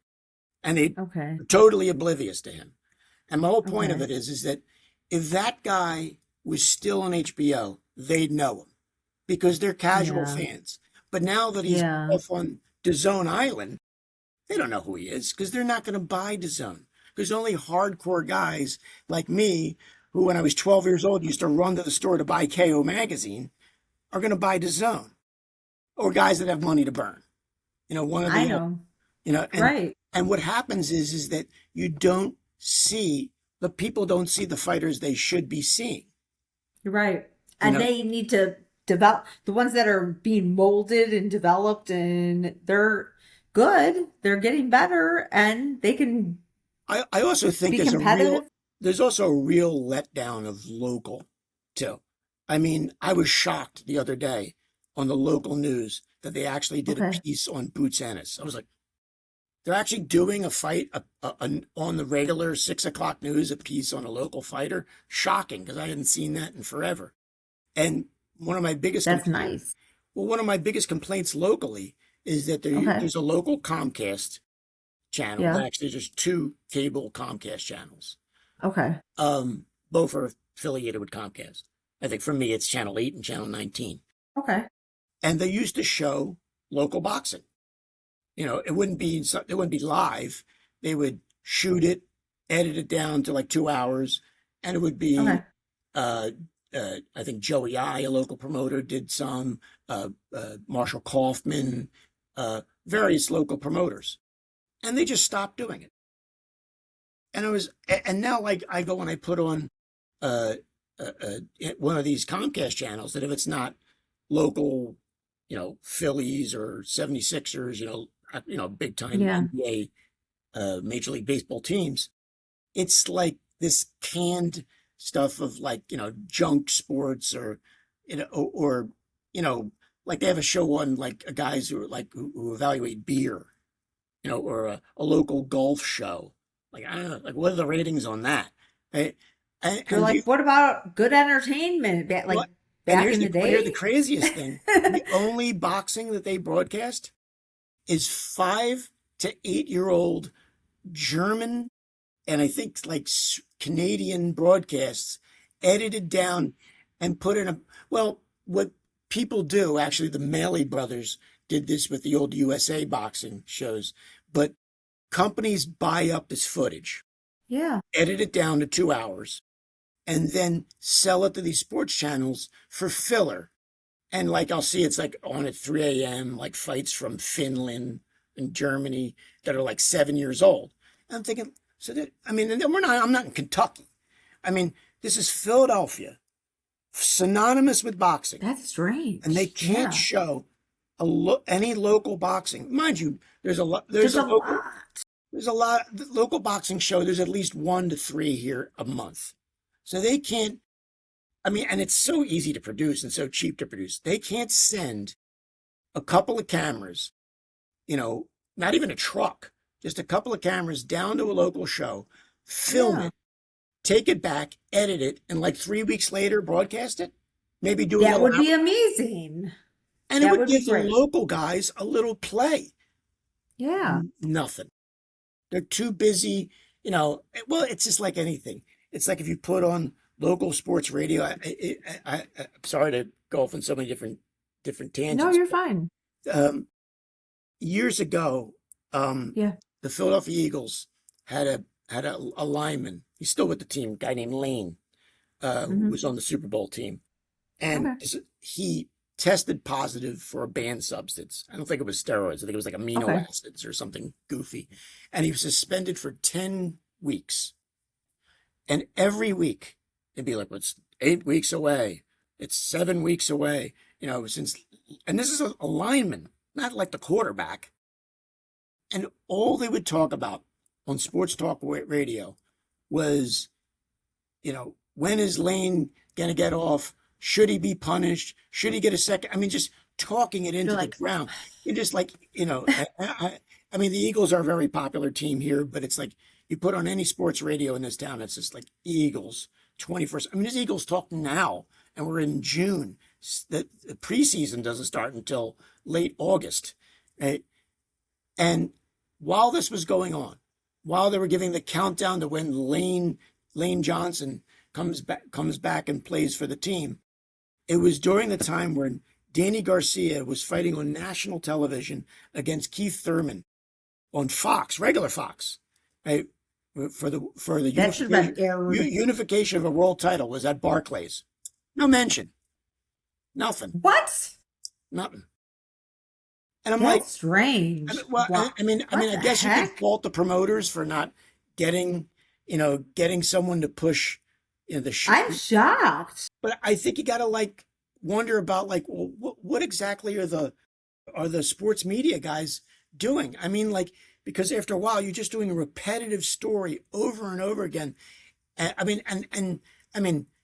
and they Okay. were totally oblivious to him. And my whole point of Okay. it is that if that guy was still on HBO, they'd know him because they're casual Yeah. fans. But now that he's Yeah. off on DAZN Island, they don't know who he is because they're not going to buy DAZN. Because only hardcore guys like me, who when I was 12 years old used to run to the store to buy KO magazine, are going to buy DAZN, or guys that have money to burn. One of I the know. and Right. what happens is that the people don't see the fighters they should be seeing. You're right. You And know, they need to develop the ones that are being molded and developed, and they're good. They're getting better, and they can I also think be competitive. there's also a real letdown of local too. I mean, I was shocked the other day on the local news that they actually did a Okay. piece on Boots Ennis. I was like, they're actually doing a fight on the regular 6 o'clock news, a piece on a local fighter. Shocking, because I hadn't seen that in forever. And one of my biggest That's complaints, nice. well, one of my biggest complaints locally is that Okay. there's a local Comcast channel. Yeah. Actually, there's two cable Comcast channels. Okay. Both are affiliated with Comcast. I think for me, it's Channel 8 and Channel 19. Okay. And they used to show local boxing. It wouldn't be live. They would shoot it, edit it down to like 2 hours, and it would be Okay. I think Joey I, a local promoter, did some, Marshall Kaufman, various local promoters, and they just stopped doing it. And now like I go and I put on uh, one of these Comcast channels that if it's not local, Phillies or 76ers, big time Yeah. NBA, Major League Baseball teams, it's like this canned stuff of like, junk sports or, like they have a show on like guys who are like, who evaluate beer, or a local golf show. Like, I don't know, like what are the ratings on that? Right? And, You're and like, you, what about good entertainment? well, Like back in the here's the day? craziest thing. The only boxing that they broadcast is 5 to 8 year old German and I think like Canadian broadcasts edited down and put in what people do, actually, the Maley brothers did this with the old USA boxing shows, but companies buy up this footage, Yeah. edit it down to 2 hours, and then sell it to these sports channels for filler. And like I'll see it's like on at 3 a.m., like fights from Finland and Germany that are like 7 years old. And I'm thinking, and then I'm not in Kentucky. I mean, this is Philadelphia, synonymous with boxing, That's and they strange. can't Yeah. show any local boxing. Mind you, there's a lot. There's a lot. There's a lot. The local boxing show. There's at least 1 to 3 here a month, so they can't. I mean, and it's so easy to produce and so cheap to produce. They can't send a couple of cameras not even a truck, just a couple of cameras down to a local show, film Yeah. it, take it back, edit it, and like 3 weeks later, broadcast it. Maybe do a That little would be amazing. and it That would would be give the great. local guys a little play. Yeah. Nothing. They're too busy, well, it's just like anything. It's like if you put on local sports radio. I'm sorry to go off on so many different No, tangents, you're fine. but years ago, um, Yeah. the Philadelphia Eagles had a lineman. He's still with the team, a guy named Lane, who Hmm. was on the Super Bowl team, and Okay. he tested positive for a banned substance. I don't think it was steroids. I think it was like amino Okay. acids or something goofy, and he was suspended for 10 weeks. And every week, it'd be like, well, it's 8 weeks away. It's 7 weeks away. And this is a lineman, not like the quarterback. And all they would talk about on sports talk radio was, when is Lane going to get off? Should he be punished? Should he get a second? I mean, just talking it You're into the like, ground. You're just like, I mean, the Eagles are a very popular team here, but it's like you put on any sports radio in this town, it's just like Eagles 21st. I mean, there's Eagles talk now, and we're in June. The preseason doesn't start until late August, right? And while this was going on, while they were giving the countdown to when Lane Johnson comes back and plays for the team, it was during the time when Danny Garcia was fighting on national television against Keith Thurman on Fox, regular Fox, right? For the that should have been aired. unification of a world title was at Barclays. No mention, nothing, What? nothing. And I'm like, That's strange. What? I The guess you can heck? fault the promoters for not getting, getting someone to push, the I'm shocked. But I think you got to like wonder about like, well, what exactly are the sports media guys doing? I mean, like, because after a while, you're just doing a repetitive story over and over again. And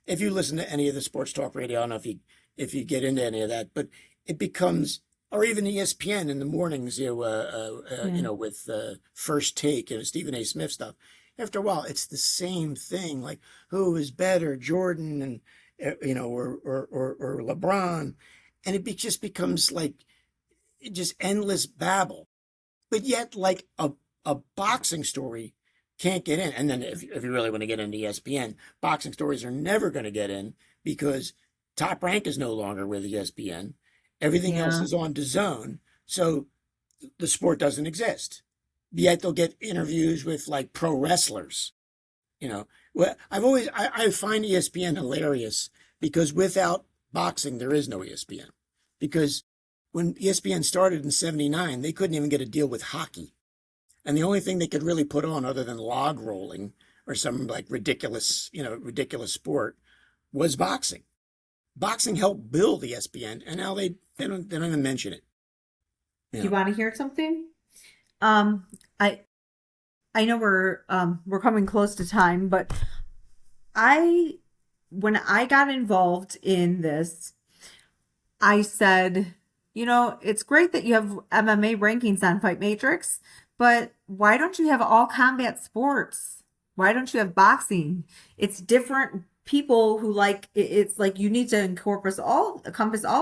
if you listen to any of the sports talk radio, I don't know if you get into any of that, but it becomes, or even ESPN in the mornings, Yeah. with First Take, Stephen A. Smith stuff. After a while, it's the same thing. Like, who is better, Jordan and or LeBron, and just becomes like just endless babble. But yet, like a boxing story can't get in. And then if you really want to get into ESPN, boxing stories are never going to get in because Top Rank is no longer with ESPN. Everything else Yeah. is on DAZN, so the sport doesn't exist. Yet they'll get interviews with like pro wrestlers. Well, I find ESPN hilarious because without boxing there is no ESPN. Because when ESPN started in '79, they couldn't even get a deal with hockey. And the only thing they could really put on other than log rolling or some like ridiculous sport was boxing. Boxing helped build ESPN, and now they don't even mention it. Do You you know, want to hear something? Um, I I know we're coming close to time, but I when I got involved in this, I said, it's great that you have MMA rankings on Fightmatrix, but why don't you have all combat sports? Why don't you have boxing? It's different people who like it's like you need to encompass all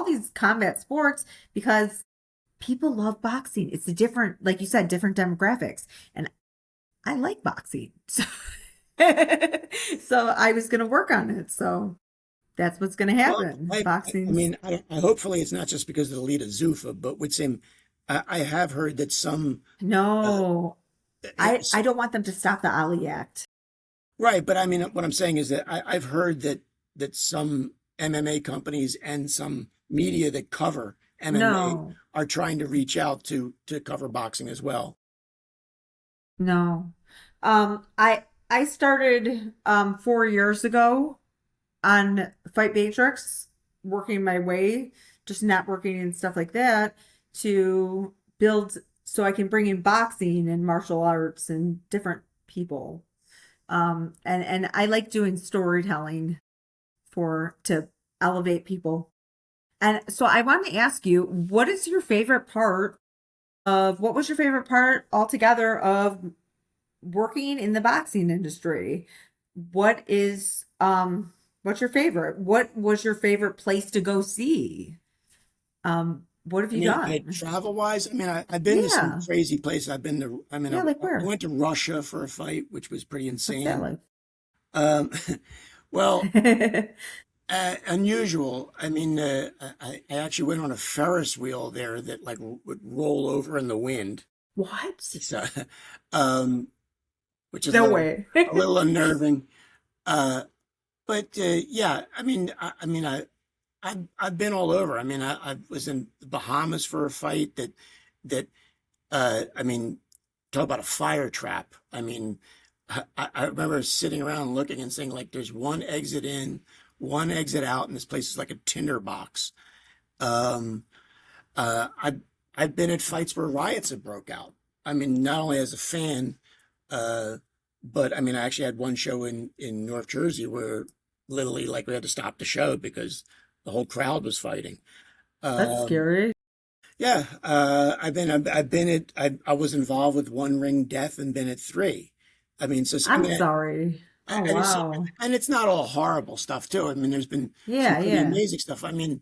these combat sports because people love boxing. It's a different, like you said, different demographics. And I like boxing. So I was going to work on it. So that's what's going to well, happen. I Boxing's mean, hopefully it's not just because of the lead of Zuffa, but with same, I have heard that some, uh, no. I it's, don't want them to stop the Ali Act. right, but I mean, what I'm saying is that I've heard that some MMA companies and some media that cover MMA No. are trying to reach out to cover boxing as well. No. I started 4 years ago on Fight Matrix, working my way, just networking and stuff like that to build so I can bring in boxing and martial arts and different people. And I like doing storytelling to elevate people. And so I want to ask you, what is your favorite part of what was your favorite part altogether of working in the boxing industry? What is what's your favorite? What was your favorite place to go see? What have I you mean, done? travel wise, I mean, I've been to some Yeah. crazy places. I've been to, I mean, Yeah, like I where? went to Russia for a fight, which was pretty What's that insane. like? Um, well, unusual. I mean, I actually went on a Ferris wheel there that like would roll over in the wind. What? So, um, which is No way. a little unnerving. Uh, but yeah, I've been all over. I mean, I was in the Bahamas for a fight that I mean, talk about a fire trap. I mean, I remember sitting around looking and saying, like, there's one exit in, one exit out, and this place is like a tinderbox. Um, uh, I've I've been at fights where riots have broke out. I mean, not only as a fan, uh, but I mean, I actually had one show in North Jersey where literally, like, we had to stop the show because the whole crowd was fighting. That's Um, scary. yeah, I've been at, I was involved with One Ring Death and been at three. I mean, so I I'm mean, sorry. Oh, and it's wow. and it's not all horrible stuff too. I mean, there's been some Yeah, pretty yeah. amazing stuff. I mean,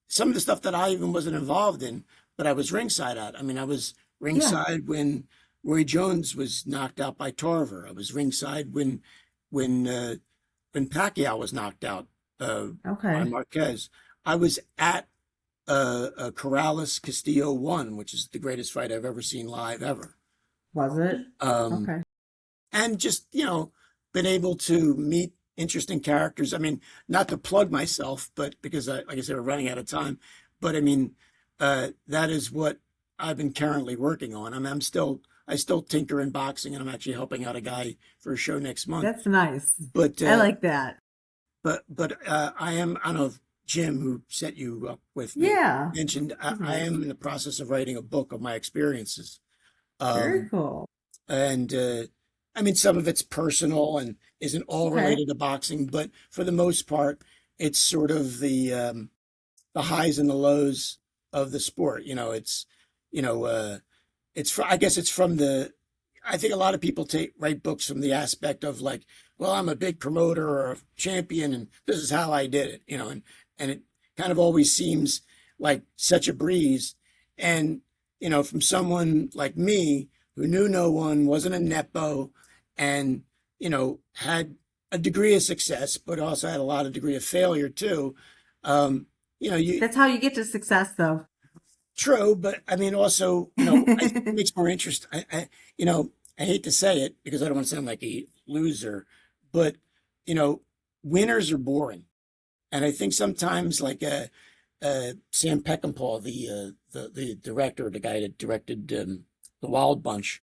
some of the stuff that I even wasn't involved in, but I was ringside at. I mean, I was Yeah. ringside when Roy Jones was knocked out by Tarver. I was ringside when uh, when Pacquiao was knocked out by Okay. Marquez. I was at Corrales Castillo one, which is the greatest fight I've ever seen live ever. Was it? Um, Okay. and just, been able to meet interesting characters. I mean, not to plug myself, but because like I said, we're running out of time. But I mean, that is what I've been currently working on. I mean, I still tinker in boxing, and I'm actually helping out a guy for a show next month. That's nice. But I like that. I don't know if Jim, who set you up with me, Yeah. mentioned That's I nice. am in the process of writing a book of my experiences. Very Um, cool. and I mean, some of it's personal and isn't all Okay. related to boxing, but for the most part, it's sort of the highs and the lows of the sport. You know, I guess it's from the. I think a lot of people write books from the aspect of like, well, I'm a big promoter or a champion, and this is how I did it. And it kind of always seems like such a breeze. And from someone like me who knew no one, wasn't a nepo, and had a degree of success, but also had a lot of degree of failure too. You That's how you get to success, though. true, but I mean, also, I think it makes more interest. I hate to say it because I don't want to sound like a loser, but you know, winners are boring, and I think sometimes, like Sam Peckinpah, the director, the guy that directed the Wild Bunch,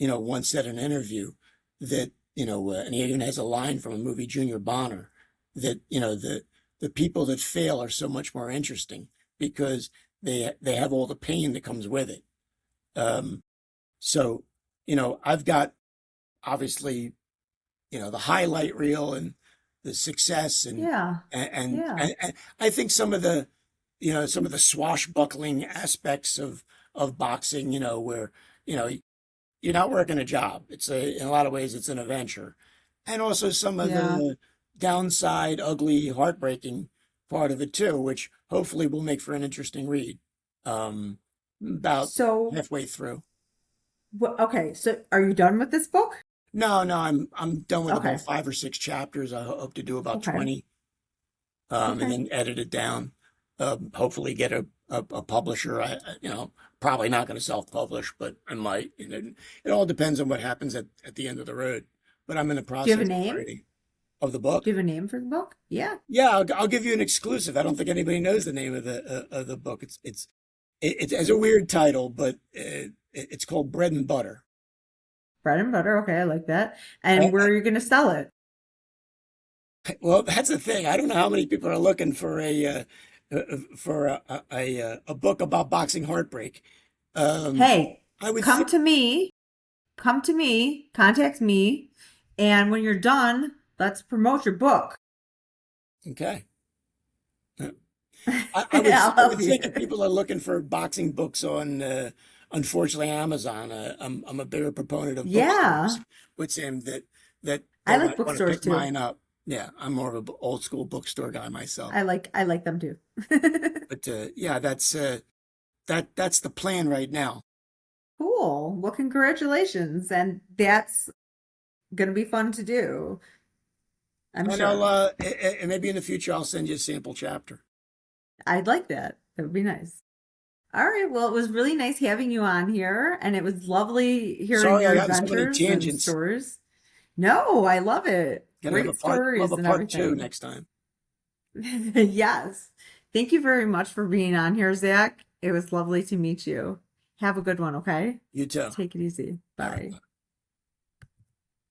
once said in an interview that and he even has a line from a movie, Junior Bonner, that the people that fail are so much more interesting because they have all the pain that comes with it. Um, so I've got obviously the highlight reel and the success Yeah. Yeah. and I think some of the swashbuckling aspects of boxing, where you know you're not working a job. In a lot of ways it's an adventure, and also some of Yeah. the downside, ugly, heartbreaking part of it too, which hopefully will make for an interesting read. Um, about So, halfway through. okay. So, are you done with this book? No, no, I'm done with about Okay. 5 or 6 chapters. I hope to do about Okay. 20, and Okay. then edit it down. Hopefully get a publisher. Probably not going to self-publish, but I might. It all depends on what happens at the end of the road. But I'm in the Do you have a process of name? writing of the book. Do you have a name for the book? Yeah. Yeah, I'll give you an exclusive. I don't think anybody knows the name of the book. It has a weird title, but it's called Bread and Butter. Bread and butter. Okay. I like that. And where are you going to sell it? Well, that's the thing. I don't know how many people are looking for a book about boxing heartbreak. Um, Hey, I would come think, to me. Come to me. Contact me. And when you're done, let's promote your book. okay. I'll I would help think you. if people are looking for boxing books on unfortunately, Amazon. I'm a bigger proponent of Yeah, bookstores with him that I they like might want to bookstores pick too. mine up. Yeah, I'm more of an old school bookstore guy myself. I like them too. But yeah, that's the plan right now. Cool. Well, congratulations. And that's going to be fun to do, I'm And sure. and maybe in the future I'll send you a sample chapter. I'd like that. That would be nice. All right. Well, it was really nice having you on here, and it was lovely hearing Sorry, I your got in so many adventures and tangents. stories. No, I love it. Gotta have Great love stories a and part two everything. next time. Yes. Thank you very much for being on here, Zach. It was lovely to meet you. Have a good one, okay? You too. Take it easy. All right. Bye.